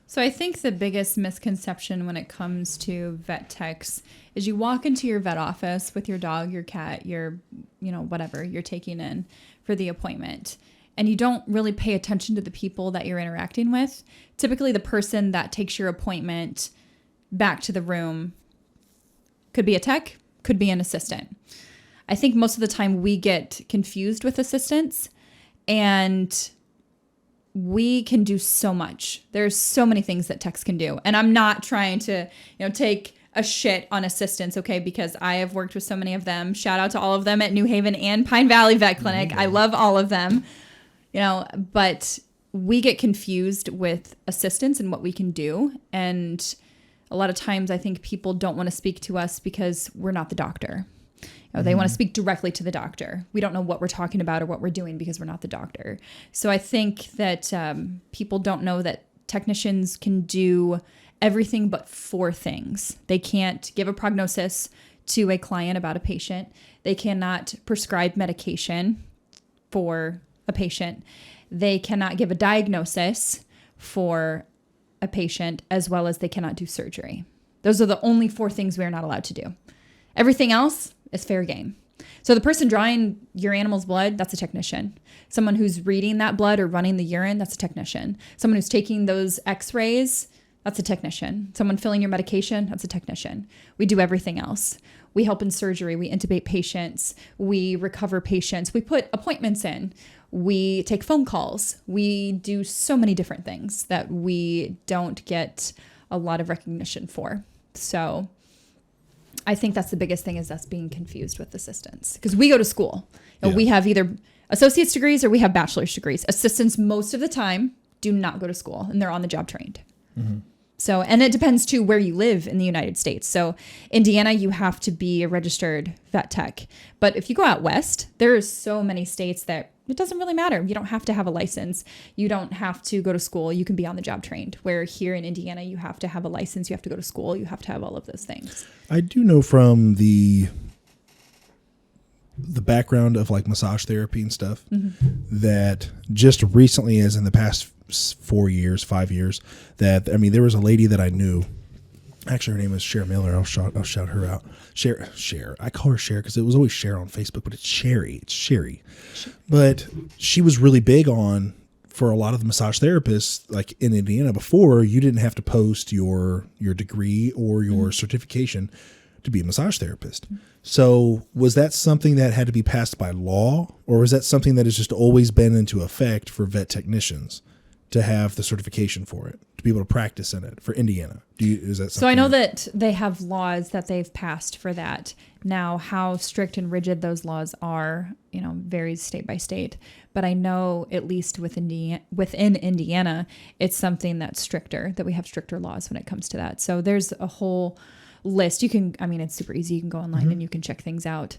So I think the biggest misconception when it comes to vet techs is you walk into your vet office with your dog, your cat, your, whatever you're taking in for the appointment, and you don't really pay attention to the people that you're interacting with. Typically, the person that takes your appointment back to the room could be a tech, could be an assistant. I think most of the time we get confused with assistants, and we can do so much. There's so many things that techs can do. And I'm not trying to, take a shit on assistants, okay? Because I have worked with so many of them. Shout out to all of them at New Haven and Pine Valley Vet Clinic. Mm-hmm. I love all of them, but we get confused with assistants and what we can do. And a lot of times I think people don't want to speak to us because we're not the doctor. They want to speak directly to the doctor. We don't know what we're talking about or what we're doing because we're not the doctor. So I think that people don't know that technicians can do everything but 4 things. They can't give a prognosis to a client about a patient. They cannot prescribe medication for a patient. They cannot give a diagnosis for a patient, as well as they cannot do surgery. Those are the only 4 things we are not allowed to do. Everything else is fair game. So the person drawing your animal's blood, that's a technician. Someone who's reading that blood or running the urine, that's a technician. Someone who's taking those x-rays, that's a technician. Someone filling your medication, that's a technician. We do everything else. We help in surgery. We intubate patients. We recover patients. We put appointments in. We take phone calls. We do so many different things that we don't get a lot of recognition for. So I think that's the biggest thing, is us being confused with assistants, because we go to school and we have either associate's degrees or we have bachelor's degrees. Assistants most of the time do not go to school, and they're on the job trained. Mm-hmm. So, and it depends too where you live in the United States. So Indiana, you have to be a registered vet tech. But if you go out west, there are so many states that, It doesn't really matter. You don't have to have a license. You don't have to go to school. You can be on the job trained. Where here in Indiana, you have to have a license. You have to go to school. You have to have all of those things. I do know from the background of like massage therapy and stuff that just recently, as in the past 5 years, that, I mean, there was a lady that I knew. Actually, her name is Cher Miller. I'll shout her out. Cher. I call her Cher because it was always Cher on Facebook, but it's Sherry. It's Sherry. But she was really big on, for a lot of the massage therapists, like in Indiana before, you didn't have to post your degree or your certification to be a massage therapist. So was that something that had to be passed by law, or was that something that has just always been into effect for vet technicians to have the certification for it, to be able to practice in it for Indiana? Is that something? So I know that they have laws that they've passed for that. Now, how strict and rigid those laws are, varies state by state. But I know at least within Indiana, it's something that's stricter, that we have stricter laws when it comes to that. So there's a whole list. It's super easy. You can go online and you can check things out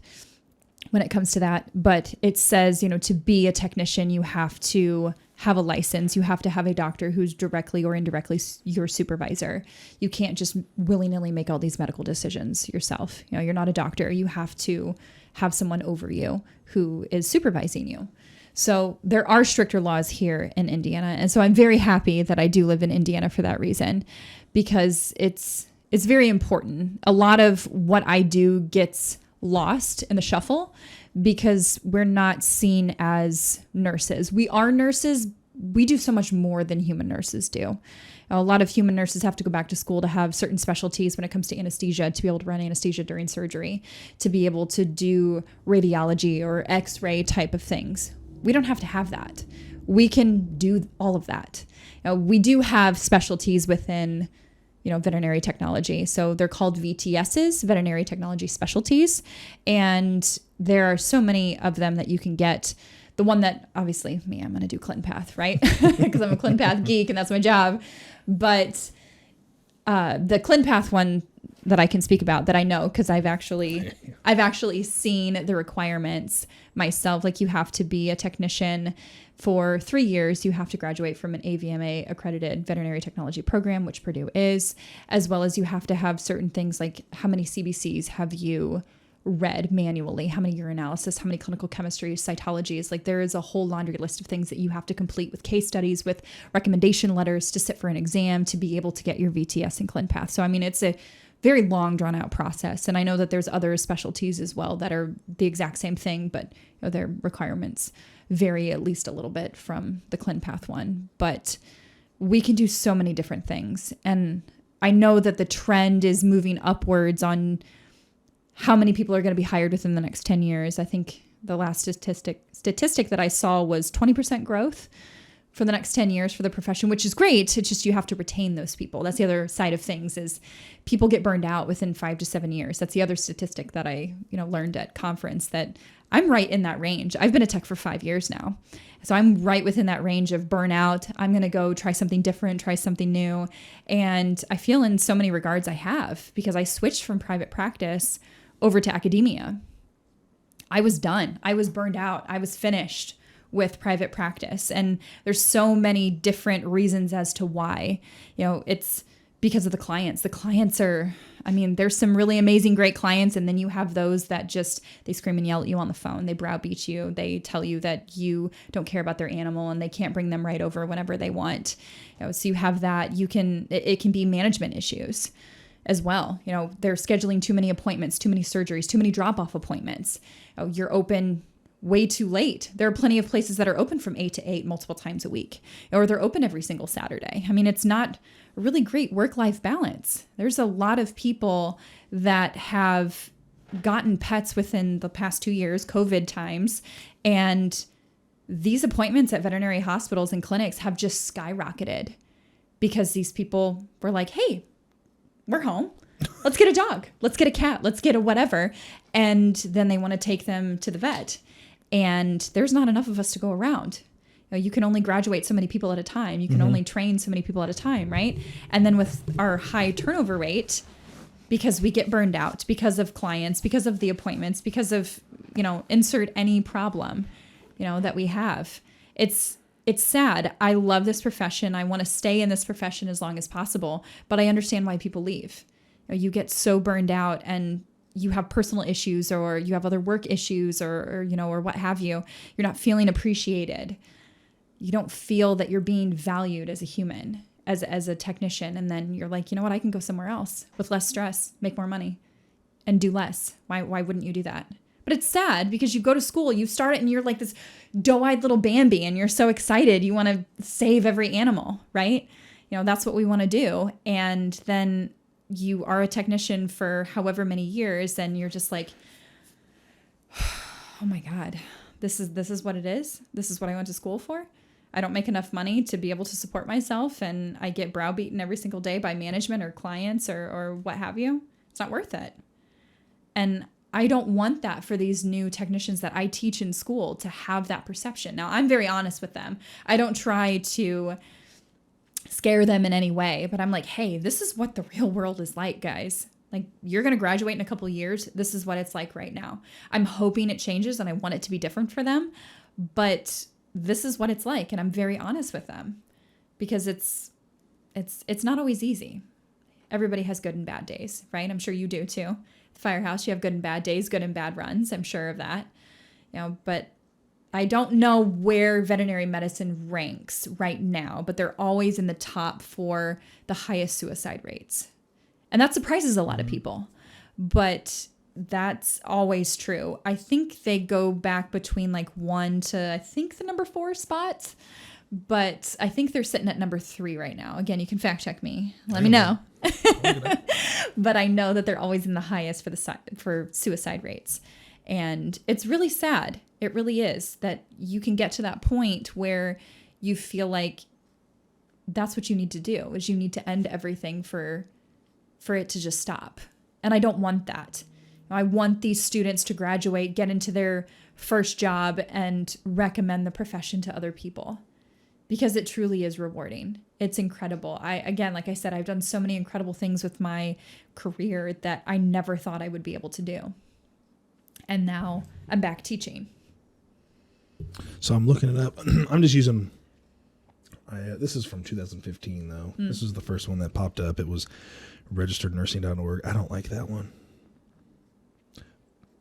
when it comes to that. But it says, to be a technician, you have to have a license. You have to have a doctor who's directly or indirectly your supervisor. You can't just willy-nilly make all these medical decisions yourself. You're not a doctor. You have to have someone over you who is supervising you. So there are stricter laws here in Indiana. And so I'm very happy that I do live in Indiana for that reason, because it's very important. A lot of what I do gets lost in the shuffle because we're not seen as nurses. We are nurses. We do so much more than human nurses do. A lot of human nurses have to go back to school to have certain specialties when it comes to anesthesia, to be able to run anesthesia during surgery, to be able to do radiology or x-ray type of things. We don't have to have that. We can do all of that. We do have specialties within veterinary technology. So they're called VTSs, veterinary technology specialties. And there are so many of them that you can get. The one that obviously I'm going to do ClinPath, right? Because I'm a ClinPath geek and that's my job. But the ClinPath one that I can speak about, that I know, because I've actually seen the requirements myself. Like, you have to be a technician for 3 years. You have to graduate from an AVMA accredited veterinary technology program, which Purdue is, as well as you have to have certain things like how many CBCs have you read manually, how many urinalysis, how many clinical chemistries, cytologies. Like, there is a whole laundry list of things that you have to complete with case studies, with recommendation letters to sit for an exam to be able to get your VTS and ClinPath. So, it's a very long, drawn out process. And I know that there's other specialties as well that are the exact same thing, but their requirements vary at least a little bit from the ClinPath one. But we can do so many different things. And I know that the trend is moving upwards on how many people are going to be hired within the next 10 years. I think the last statistic that I saw was 20% growth for the next 10 years for the profession, which is great. It's just you have to retain those people. That's the other side of things, is people get burned out within 5 to 7 years. That's the other statistic that I learned at conference, that I'm right in that range. I've been a tech for 5 years now. So I'm right within that range of burnout. I'm going to go try something different, try something new. And I feel in so many regards I have, because I switched from private practice over to academia. I was done. I was burned out. I was finished with private practice. And there's so many different reasons as to why. It's because of the clients. The clients are, there's some really amazing, great clients. And then you have those that just, they scream and yell at you on the phone. They browbeat you. They tell you that you don't care about their animal and they can't bring them right over whenever they want. So you have that. It can be management issues as well. They're scheduling too many appointments, too many surgeries, too many drop-off appointments. You're open way too late. There are plenty of places that are open from 8 to 8 multiple times a week, or they're open every single Saturday. It's not a really great work-life balance. There's a lot of people that have gotten pets within the past 2 years, COVID times, and these appointments at veterinary hospitals and clinics have just skyrocketed because these people were like, hey, we're home. Let's get a dog. Let's get a cat. Let's get a whatever. And then they want to take them to the vet. And there's not enough of us to go around. You can only graduate so many people at a time. You can only train so many people at a time, right? And then with our high turnover rate, because we get burned out, because of clients, because of the appointments, because of, insert any problem. that we have. It's sad. I love this profession. I want to stay in this profession as long as possible, but I understand why people leave. You get so burned out and you have personal issues or you have other work issues or what have you. You're not feeling appreciated. You don't feel that you're being valued as a human, as a technician. And then you're like, you know what? I can go somewhere else with less stress, make more money, and do less. Why wouldn't you do that? But it's sad because you go to school, you start it, and you're like this doe-eyed little Bambi, and you're so excited. You want to save every animal, right? That's what we want to do. And then you are a technician for however many years, and you're just like, oh my God, this is what it is. This is what I went to school for. I don't make enough money to be able to support myself, and I get browbeaten every single day by management or clients or what have you. It's not worth it. And I don't want that for these new technicians that I teach in school to have that perception. Now, I'm very honest with them. I don't try to scare them in any way, but I'm like, hey, this is what the real world is like, guys. Like, you're going to graduate in a couple of years. This is what it's like right now. I'm hoping it changes and I want it to be different for them, but this is what it's like. And I'm very honest with them because it's not always easy. Everybody has good and bad days, right? I'm sure you do too. The Firehouse, you have good and bad days, good and bad runs. I'm sure of that, but I don't know where veterinary medicine ranks right now, but they're always in the top for the highest suicide rates. And that surprises a lot of people, but that's always true. I think they go back between like 1 to, I think, the number 4 spot, but I think they're sitting at number 3 right now. Again, you can fact check me. Let me know. But I know that they're always in the highest for suicide rates. And it's really sad. It really is that you can get to that point where you feel like that's what you need to do, is you need to end everything for it to just stop. And I don't want that. I want these students to graduate, get into their first job, and recommend the profession to other people because it truly is rewarding. It's incredible. Again, like I said, I've done so many incredible things with my career that I never thought I would be able to do. And now I'm back teaching. So I'm looking it up. I'm just using, this is from 2015 though. This is the first one that popped up. It was registerednursing.org. I don't like that one.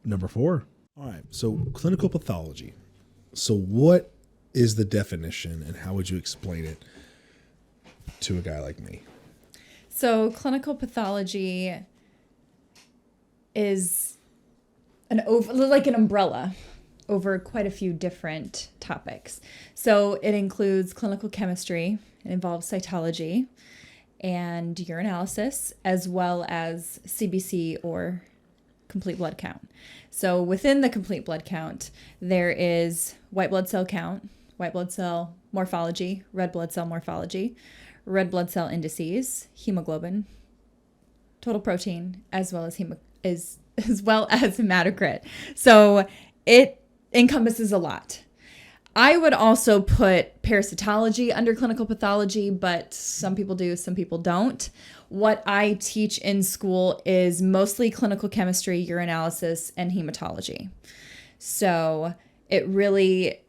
Number 4. All right. So clinical pathology. So what is the definition and how would you explain it to a guy like me? So clinical pathology is like an umbrella over quite a few different topics. So it includes clinical chemistry, it involves cytology and urinalysis, as well as CBC or complete blood count. So within the complete blood count, there is white blood cell count, white blood cell morphology, red blood cell morphology, red blood cell indices, hemoglobin, total protein, as well as hematocrit. So it encompasses a lot. I would also put parasitology under clinical pathology, but some people do, some people don't. What I teach in school is mostly clinical chemistry, urinalysis, and hematology. So it really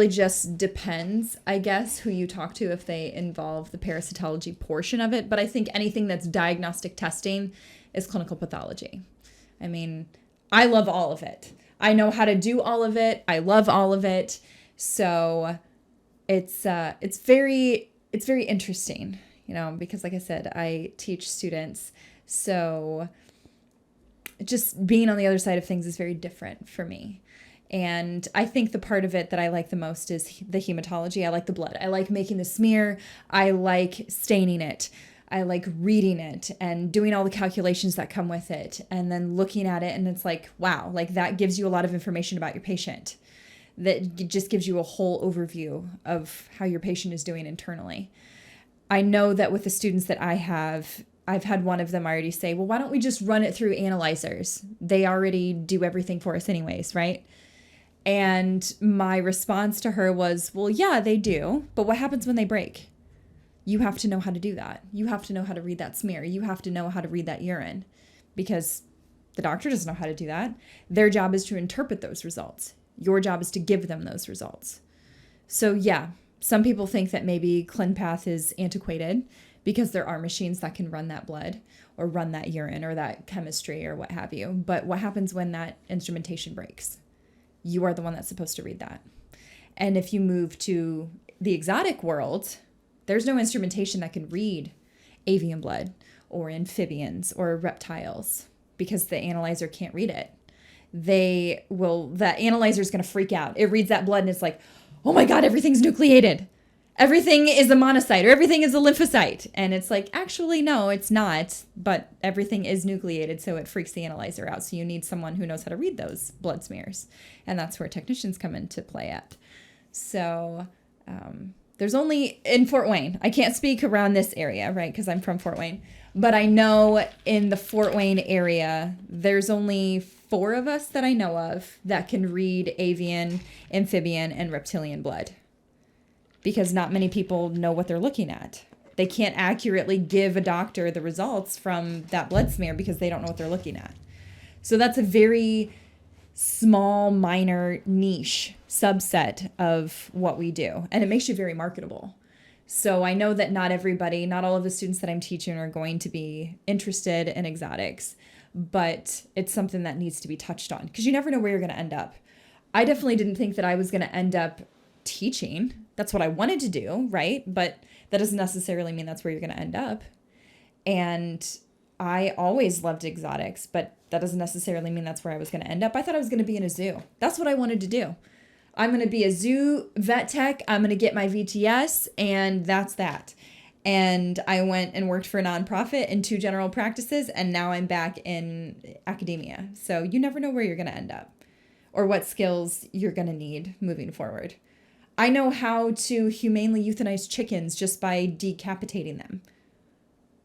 just depends, I guess, who you talk to if they involve the parasitology portion of it. But I think anything that's diagnostic testing is clinical pathology. I mean, I love all of it. I know how to do all of it. I love all of it. So it's very interesting, because like I said, I teach students. So just being on the other side of things is very different for me. And I think the part of it that I like the most is the hematology. I like the blood. I like making the smear. I like staining it. I like reading it and doing all the calculations that come with it and then looking at it. And it's like, wow, like that gives you a lot of information about your patient. That just gives you a whole overview of how your patient is doing internally. I know that with the students that I have, I've had one of them already say, well, why don't we just run it through analyzers? They already do everything for us anyways, right? And my response to her was, well, yeah, they do. But what happens when they break? You have to know how to do that. You have to know how to read that smear. You have to know how to read that urine because the doctor doesn't know how to do that. Their job is to interpret those results. Your job is to give them those results. So yeah, some people think that maybe ClinPath is antiquated because there are machines that can run that blood or run that urine or that chemistry or what have you. But what happens when that instrumentation breaks? You are the one that's supposed to read that. And if you move to the exotic world, there's no instrumentation that can read avian blood or amphibians or reptiles because the analyzer can't read it. The analyzer is going to freak out. It reads that blood and it's like, oh my God, everything's nucleated. Everything is a monocyte or everything is a lymphocyte. And it's like, actually, no, it's not. But everything is nucleated, so it freaks the analyzer out. So you need someone who knows how to read those blood smears. And that's where technicians come into play at. So there's only in Fort Wayne. I can't speak around this area, right, because I'm from Fort Wayne. But I know in the Fort Wayne area, there's only 4 of us that I know of that can read avian, amphibian, and reptilian blood. Because not many people know what they're looking at. They can't accurately give a doctor the results from that blood smear because they don't know what they're looking at. So that's a very small, minor niche subset of what we do. And it makes you very marketable. So I know that not all of the students that I'm teaching are going to be interested in exotics, but it's something that needs to be touched on because you never know where you're going to end up. I definitely didn't think that I was going to end up teaching. That's what I wanted to do, right? But that doesn't necessarily mean that's where you're going to end up. And I always loved exotics, but that doesn't necessarily mean that's where I was going to end up. I thought I was going to be in a zoo. That's what I wanted to do. I'm going to be a zoo vet tech. I'm going to get my VTS, and that's that. And I went and worked for a nonprofit in 2 general practices, and now I'm back in academia. So you never know where you're going to end up or what skills you're going to need moving forward. I know how to humanely euthanize chickens just by decapitating them.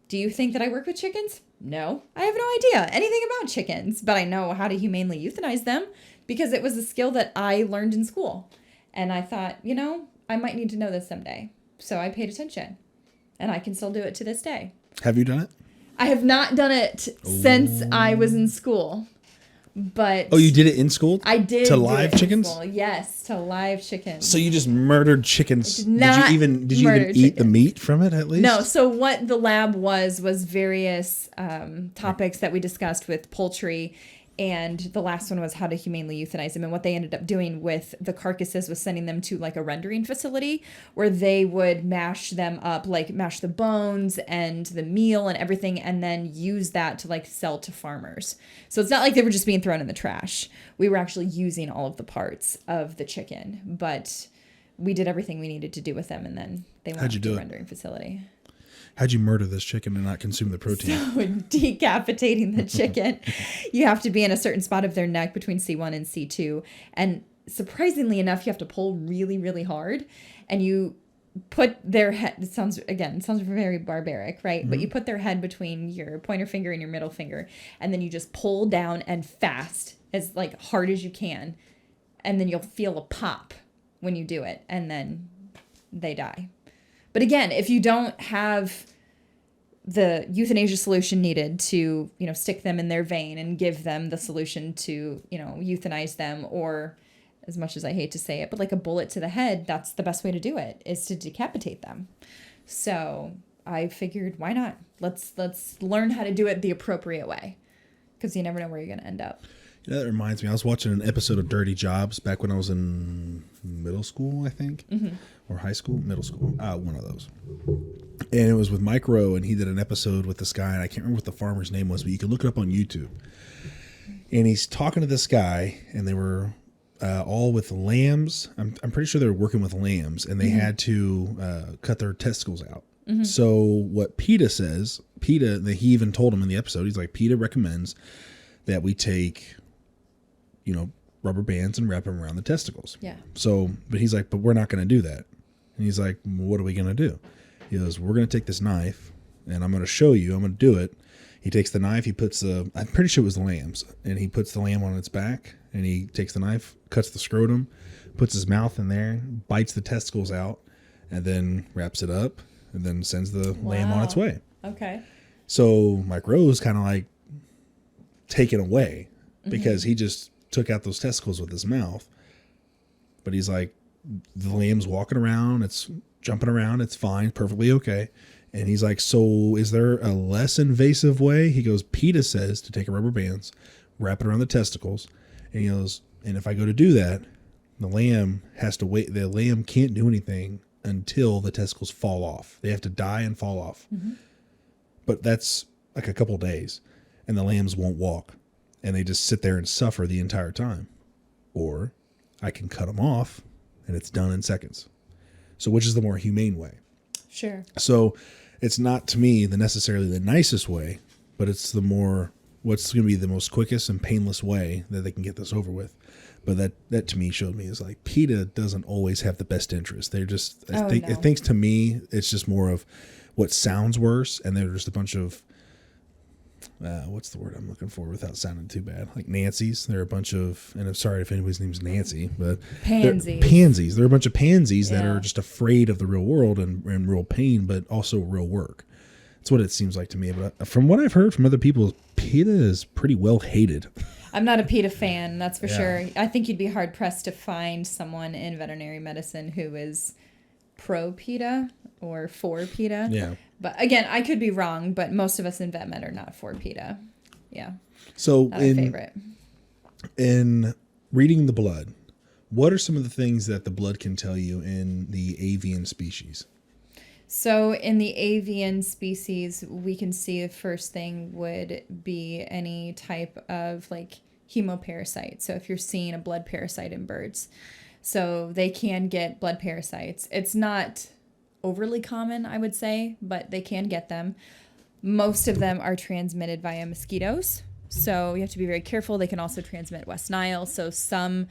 Do you think that I work with chickens? No, I have no idea anything about chickens, but I know how to humanely euthanize them because it was a skill that I learned in school. And I thought, I might need to know this someday. So I paid attention, and I can still do it to this day. Have you done it? I have not done it since I was in school. But you did it in school? I did to live chickens. Yes, to live chickens. So you just murdered chickens? Did you even eat the meat from it at least? No. So what the lab was various topics that we discussed with poultry, and the last one was how to humanely euthanize them. And what they ended up doing with the carcasses was sending them to like a rendering facility where they would mash them up, like mash the bones and the meal and everything, and then use that to like sell to farmers. So it's not like they were just being thrown in the trash. We were actually using all of the parts of the chicken, but we did everything we needed to do with them, and then they went to the rendering facility. How'd you murder this chicken and not consume the protein? So decapitating the chicken, you have to be in a certain spot of their neck between C1 and C2. And surprisingly enough, you have to pull really, really hard. And you put their head, it sounds very barbaric, right? Mm-hmm. But you put their head between your pointer finger and your middle finger. And then you just pull down and fast, as like hard as you can. And then you'll feel a pop when you do it. And then they die. But again, if you don't have the euthanasia solution needed to, stick them in their vein and give them the solution to, euthanize them, or as much as I hate to say it, but like a bullet to the head, that's the best way to do it, is to decapitate them. So I figured, why not? Let's learn how to do it the appropriate way, because you never know where you're going to end up. That reminds me, I was watching an episode of Dirty Jobs back when I was in middle school, I think, or high school, middle school, one of those. And it was with Mike Rowe, and he did an episode with this guy, and I can't remember what the farmer's name was, but you can look it up on YouTube. And he's talking to this guy, and they were all with lambs. I'm pretty sure they were working with lambs, and they had to cut their testicles out. Mm-hmm. So what PETA says, he even told him in the episode, he's like, PETA recommends that we take rubber bands and wrap them around the testicles. Yeah. So, but he's like, but we're not going to do that. And he's like, well, what are we going to do? He goes, we're going to take this knife, and I'm going to show you. I'm going to do it. He takes the knife. He puts I'm pretty sure it was the lambs, and he puts the lamb on its back, and he takes the knife, cuts the scrotum, puts his mouth in there, bites the testicles out, and then wraps it up, and then sends the lamb on its way. Okay. So Mike Rowe's kind of like taken away because he just took out those testicles with his mouth, But he's like, the lamb's walking around, it's jumping around, it's fine, perfectly okay. And he's like, so is there a less invasive way? He goes, PETA says to take a rubber bands, wrap it around the testicles. And he goes, and if I go to do that, the lamb has to wait. The lamb can't do anything until the testicles fall off. They have to die and fall off. Mm-hmm. But that's like a couple days, and the lambs won't walk, and they just sit there and suffer the entire time. Or I can cut them off, and it's done in seconds. So which is the more humane way? Sure. So it's not, to me, necessarily the nicest way, but it's the more, what's going to be the most quickest and painless way that they can get this over with. But that to me showed me is like PETA doesn't always have the best interest. They're just, I think to me, it's just more of what sounds worse. And they're just a bunch of, what's the word I'm looking for without sounding too bad? Like Nancy's. They're a bunch of, and I'm sorry if anybody's name's Nancy, but pansies. They're a bunch of pansies that are just afraid of the real world and real pain, but also real work. That's what it seems like to me. But from what I've heard from other people, PETA is pretty well hated. I'm not a PETA fan, that's for sure. I think you'd be hard pressed to find someone in veterinary medicine who is pro PETA or for PETA. Yeah. But again, I could be wrong, but most of us in vet med are not for PETA. Yeah. So not a favorite. In reading the blood, what are some of the things that the blood can tell you in the avian species? So in the avian species, we can see the first thing would be any type of like hemoparasite. So if you're seeing a blood parasite in birds, so they can get blood parasites. It's not overly common, I would say, but they can get them. Most of them are transmitted via mosquitoes. So you have to be very careful. They can also transmit West Nile. So some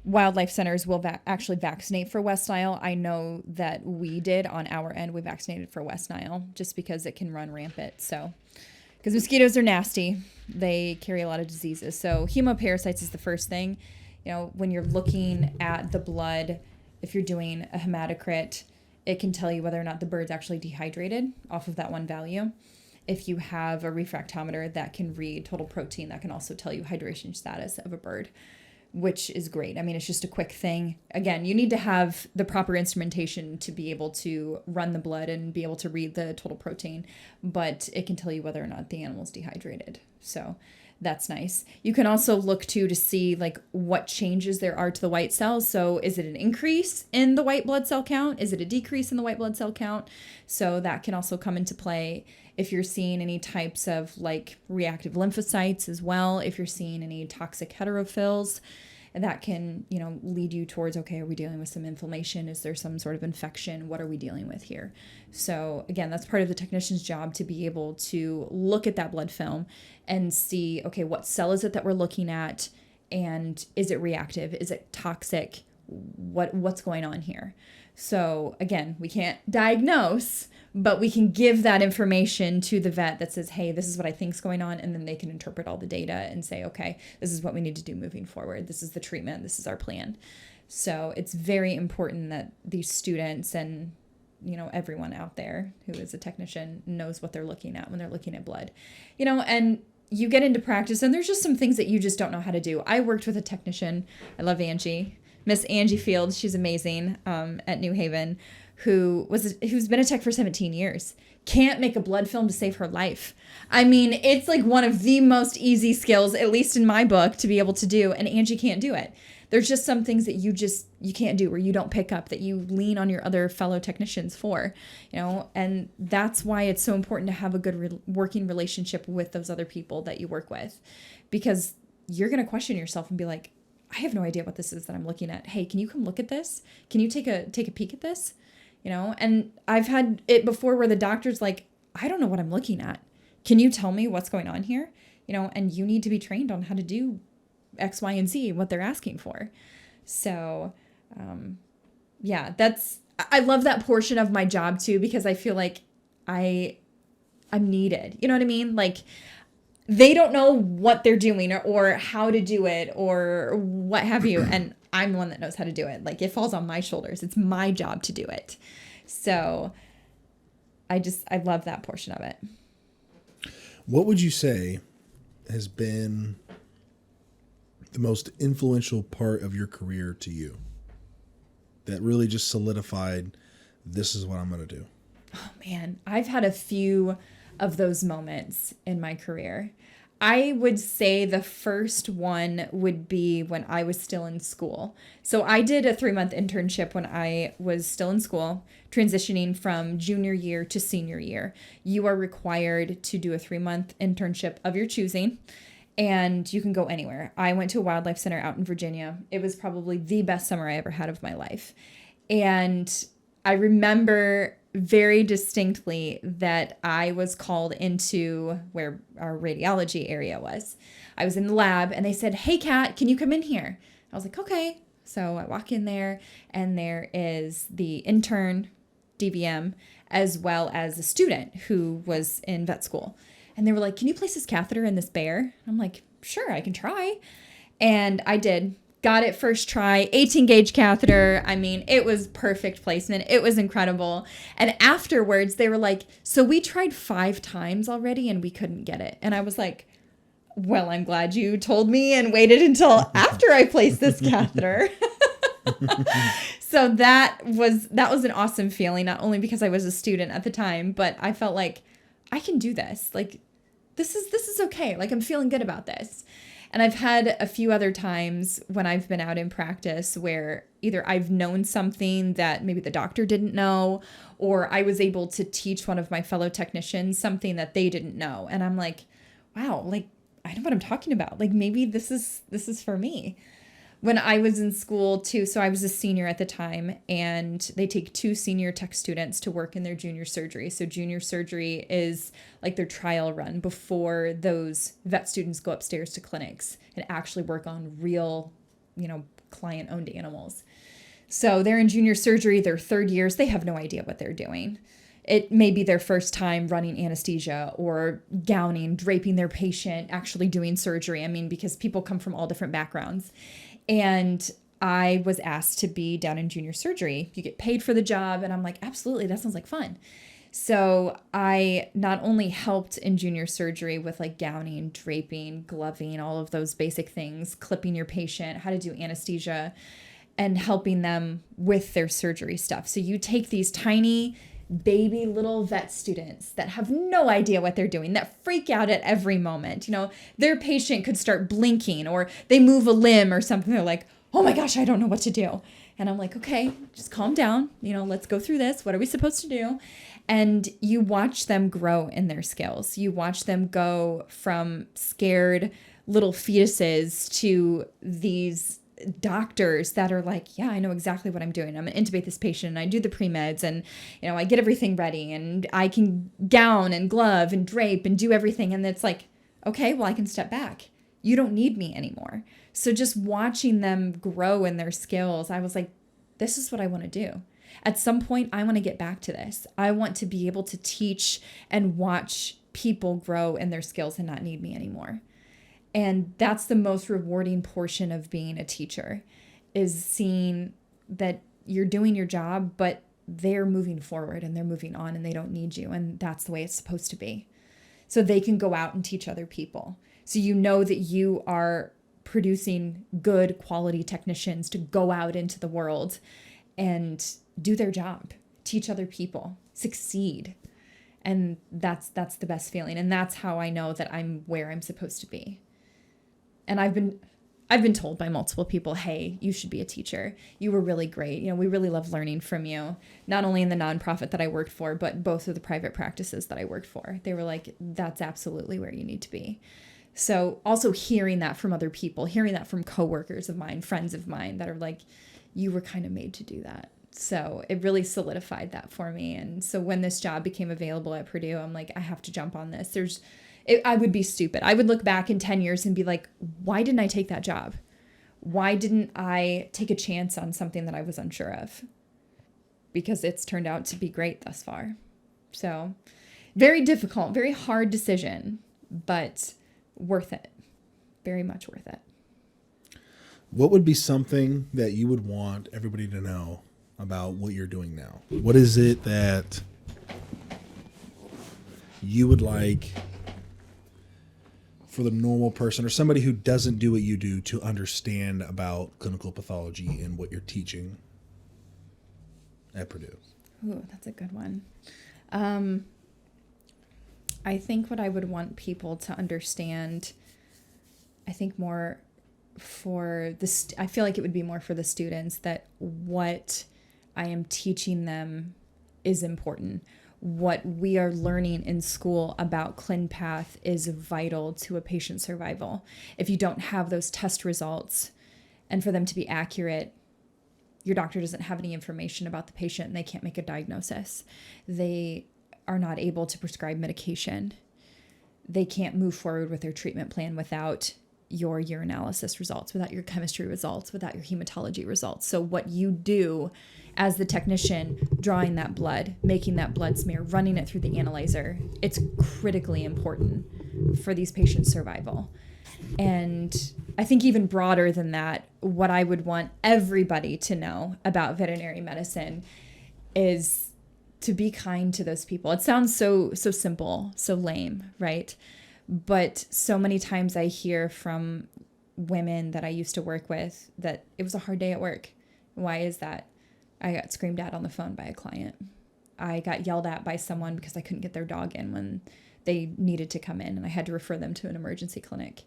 wildlife centers will actually vaccinate for West Nile. I know that we did on our end. We vaccinated for West Nile just because it can run rampant. So, because mosquitoes are nasty, they carry a lot of diseases. So hemoparasites is the first thing. You know, when you're looking at the blood, if you're doing a hematocrit, it can tell you whether or not the bird's actually dehydrated off of that one value. If you have a refractometer that can read total protein, that can also tell you hydration status of a bird, which is great. I mean, it's just a quick thing. Again, you need to have the proper instrumentation to be able to run the blood and be able to read the total protein, but it can tell you whether or not the animal's dehydrated. So that's nice. You can also look to see like what changes there are to the white cells. So is it an increase in the white blood cell count? Is it a decrease in the white blood cell count? So that can also come into play if you're seeing any types of like reactive lymphocytes as well. If you're seeing any toxic heterophils, and that can, you know, lead you towards, okay, are we dealing with some inflammation? Is there some sort of infection? What are we dealing with here? So again, that's part of the technician's job to be able to look at that blood film and see, okay, what cell is it that we're looking at? And is it reactive? Is it toxic? What's going on here? So again, we can't diagnose, but we can give that information to the vet that says, hey, this is what I think is going on. And then they can interpret all the data and say, okay, this is what we need to do moving forward. This is the treatment. This is our plan. So it's very important that these students and, you know, everyone out there who is a technician knows what they're looking at when they're looking at blood, you know, and you get into practice and there's just some things that you just don't know how to do. I worked with a technician. I love Angie. Miss Angie Fields, she's amazing, at New Haven, who's been a tech for 17 years. Can't make a blood film to save her life. I mean, it's like one of the most easy skills, at least in my book, to be able to do, and Angie can't do it. There's just some things that you can't do or you don't pick up that you lean on your other fellow technicians for, you know, and that's why it's so important to have a good working relationship with those other people that you work with, because you're going to question yourself and be like, I have no idea what this is that I'm looking at. Hey, can you come look at this? Can you take a peek at this? You know, and I've had it before where the doctor's like, I don't know what I'm looking at. Can you tell me what's going on here? You know, and you need to be trained on how to do X, Y, and Z, what they're asking for. So, yeah, I love that portion of my job too, because I feel like I'm needed. You know what I mean? Like, they don't know what they're doing or how to do it or what have you. And I'm the one that knows how to do it. Like, it falls on my shoulders. It's my job to do it. So I love that portion of it. What would you say has been the most influential part of your career to you? that really just solidified, this is what I'm going to do? Oh man, I've had a few of those moments in my career. I would say the first one would be when I was still in school. So I did a 3-month internship when I was still in school, transitioning from junior year to senior year. You are required to do a 3-month internship of your choosing, and you can go anywhere. I went to a wildlife center out in Virginia. It was probably the best summer I ever had of my life. And I remember very distinctly that I was called into where our radiology area was. I was in the lab and they said, "Hey, Kat, can you come in here?" I was like, "Okay." So I walk in there and there is the intern DVM as well as a student who was in vet school. And they were like, "Can you place this catheter in this bear?" I'm like, "Sure, I can try." And I did. Got it first try, 18 gauge catheter. I mean, it was perfect placement. It was incredible. And afterwards, they were like, "So we tried 5 times already and we couldn't get it." And I was like, "Well, I'm glad you told me and waited until after I placed this catheter." So that was an awesome feeling, not only because I was a student at the time, but I felt like I can do this. Like, this is okay. Like, I'm feeling good about this. And I've had a few other times when I've been out in practice where either I've known something that maybe the doctor didn't know, or I was able to teach one of my fellow technicians something that they didn't know. And I'm like, wow, like, I know what I'm talking about. Like, maybe this is for me. When I was in school too, so I was a senior at the time, and they take 2 senior tech students to work in their junior surgery. So junior surgery is like their trial run before those vet students go upstairs to clinics and actually work on real, client-owned animals. So they're in junior surgery, their 3rd years, they have no idea what they're doing. It may be their first time running anesthesia or gowning, draping their patient, actually doing surgery. I mean, because people come from all different backgrounds. And I was asked to be down in junior surgery. You get paid for the job. And I'm like, absolutely, that sounds like fun. So I not only helped in junior surgery with like gowning, draping, gloving, all of those basic things, clipping your patient, how to do anesthesia, and helping them with their surgery stuff. So you take these tiny baby little vet students that have no idea what they're doing, that freak out at every moment. Their patient could start blinking or they move a limb or something. They're like, "Oh my gosh, I don't know what to do." And I'm like, "Okay, just calm down. Let's go through this. What are we supposed to do?" And you watch them grow in their skills. You watch them go from scared little fetuses to these doctors that are like, "Yeah, I know exactly what I'm doing. I'm going to intubate this patient and I do the pre-meds and, I get everything ready and I can gown and glove and drape and do everything." And it's like, okay, well, I can step back. You don't need me anymore. So just watching them grow in their skills, I was like, this is what I want to do. At some point, I want to get back to this. I want to be able to teach and watch people grow in their skills and not need me anymore. And that's the most rewarding portion of being a teacher, is seeing that you're doing your job, but they're moving forward and they're moving on and they don't need you. And that's the way it's supposed to be. So they can go out and teach other people. So you know that you are producing good quality technicians to go out into the world and do their job, teach other people, succeed. And that's the best feeling. And that's how I know that I'm where I'm supposed to be. And I've been told by multiple people, "Hey, you should be a teacher. You were really great. We really love learning from you." Not only in the nonprofit that I worked for, but both of the private practices that I worked for. They were like, "That's absolutely where you need to be." So also hearing that from other people, hearing that from coworkers of mine, friends of mine that are like, "You were kind of made to do that." So it really solidified that for me. And so when this job became available at Purdue, I'm like, I have to jump on this. I would be stupid. I would look back in 10 years and be like, why didn't I take that job? Why didn't I take a chance on something that I was unsure of? Because it's turned out to be great thus far. So very difficult, very hard decision, but worth it. Very much worth it. What would be something that you would want everybody to know about what you're doing now? What is it that you would like for the normal person or somebody who doesn't do what you do to understand about clinical pathology and what you're teaching? at Purdue? Ooh, that's a good one. I think what I would want people to understand, I think more for I feel like it would be more for the students, that what I am teaching them is important. What we are learning in school about ClinPath is vital to a patient's survival. If you don't have those test results, and for them to be accurate, your doctor doesn't have any information about the patient and they can't make a diagnosis. They are not able to prescribe medication. They can't move forward with their treatment plan without your urinalysis results, without your chemistry results, without your hematology results. So what you do as the technician, drawing that blood, making that blood smear, running it through the analyzer, it's critically important for these patients' survival. And I think even broader than that, what I would want everybody to know about veterinary medicine is to be kind to those people. It sounds so simple, so lame, right? But so many times I hear from women that I used to work with that it was a hard day at work. Why is that? I got screamed at on the phone by a client. I got yelled at by someone because I couldn't get their dog in when they needed to come in, and I had to refer them to an emergency clinic.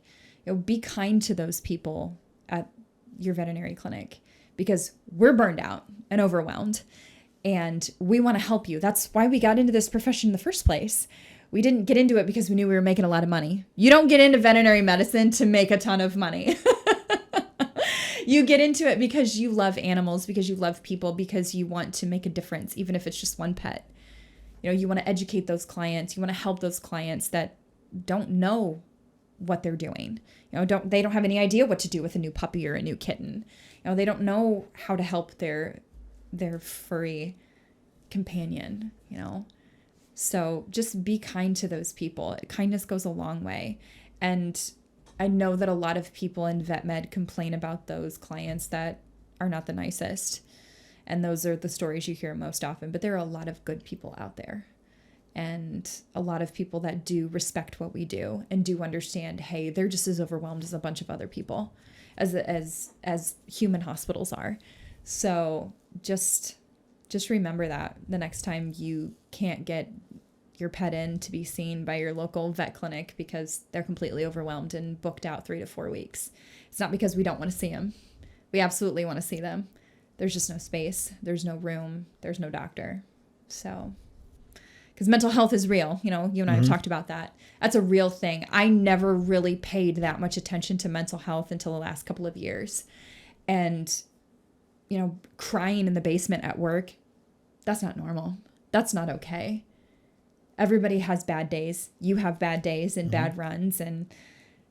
Be kind to those people at your veterinary clinic, because we're burned out and overwhelmed, and we want to help you. That's why we got into this profession in the first place. We didn't get into it because we knew we were making a lot of money. You don't get into veterinary medicine to make a ton of money. You get into it because you love animals, because you love people, because you want to make a difference, even if it's just one pet. You want to educate those clients. You want to help those clients that don't know what they're doing. They don't have any idea what to do with a new puppy or a new kitten. They don't know how to help their furry companion, So just be kind to those people. Kindness goes a long way. And I know that a lot of people in vet med complain about those clients that are not the nicest. And those are the stories you hear most often. But there are a lot of good people out there. And a lot of people that do respect what we do and do understand, hey, they're just as overwhelmed as a bunch of other people, as human hospitals are. So just remember that the next time you can't get your pet in to be seen by your local vet clinic because they're completely overwhelmed and booked out 3 to 4 weeks. It's not because we don't want to see them. We absolutely want to see them. There's just no space. There's no room. There's no doctor. So, because mental health is real. You and I have talked about that. That's a real thing. I never really paid that much attention to mental health until the last couple of years. And, crying in the basement at work, that's not normal. That's not okay. Everybody has bad days. You have bad days and bad runs, and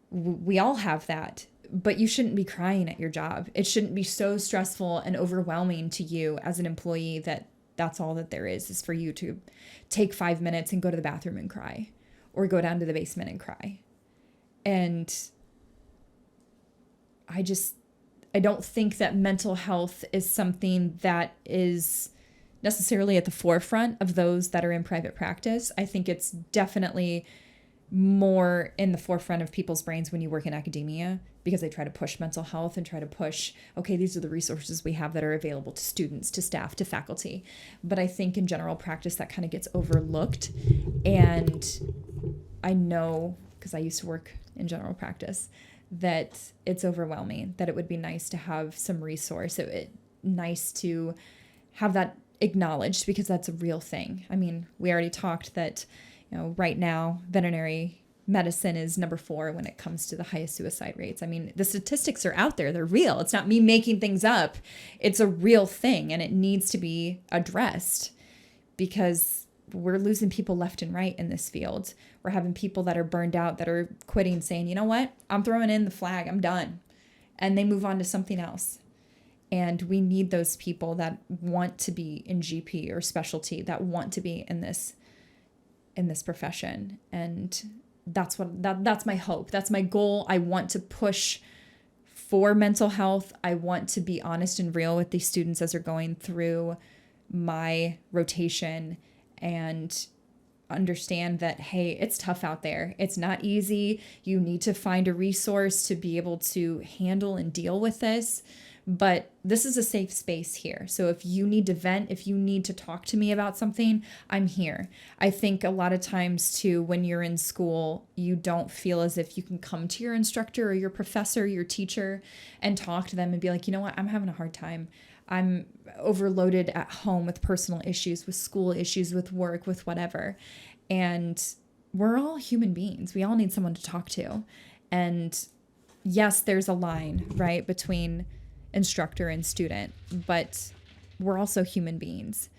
we all have that. But you shouldn't be crying at your job. It shouldn't be so stressful and overwhelming to you as an employee that that's all that there is for you to take 5 minutes and go to the bathroom and cry, or go down to the basement and cry. And I don't think that mental health is something that is necessarily at the forefront of those that are in private practice. I think it's definitely more in the forefront of people's brains when you work in academia, because they try to push mental health and try to push, okay, these are the resources we have that are available to students, to staff, to faculty. But I think in general practice that kind of gets overlooked. And I know, because I used to work in general practice, that it's overwhelming, that it would be nice to have some resource. Nice to have that acknowledged, because that's a real thing. I mean, we already talked that, right now, veterinary medicine is number 4 when it comes to the highest suicide rates. I mean, the statistics are out there. They're real. It's not me making things up. It's a real thing, and it needs to be addressed, because we're losing people left and right in this field. We're having people that are burned out, that are quitting, saying, you know what, I'm throwing in the flag. I'm done. And they move on to something else. And we need those people that want to be in GP or specialty, that want to be in this profession. And that's my hope. That's my goal. I want to push for mental health. I want to be honest and real with these students as they're going through my rotation, and understand that, hey, it's tough out there. It's not easy. You need to find a resource to be able to handle and deal with this. But this is a safe space here. So if you need to vent, if you need to talk to me about something, I'm here. I think a lot of times too, when you're in school, you don't feel as if you can come to your instructor or your professor, your teacher, and talk to them and be like, you know what, I'm having a hard time. I'm overloaded at home with personal issues, with school issues, with work, with whatever. And we're all human beings. We all need someone to talk to. And yes, there's a line, right, between instructor and student, but we're also human beings.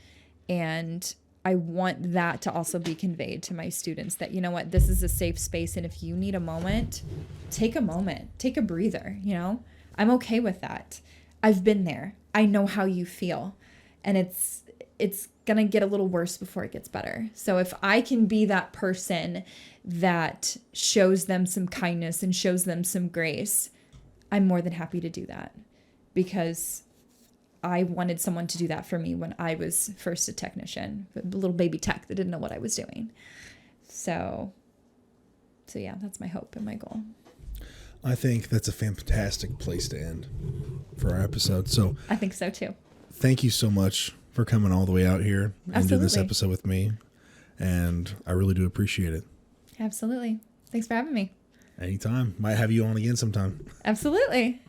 And I want that to also be conveyed to my students that, you know what, this is a safe space. And if you need a moment, take a breather, you know, I'm okay with that. I've been there. I know how you feel. And it's going to get a little worse before it gets better. So if I can be that person that shows them some kindness and shows them some grace, I'm more than happy to do that, because I wanted someone to do that for me when I was first a technician, a little baby tech that didn't know what I was doing. So yeah, that's my hope and my goal. I think that's a fantastic place to end for our episode. So I think so too. Thank you so much for coming all the way out here and doing this episode with me. And I really do appreciate it. Absolutely. Thanks for having me. Anytime. Might have you on again sometime. Absolutely.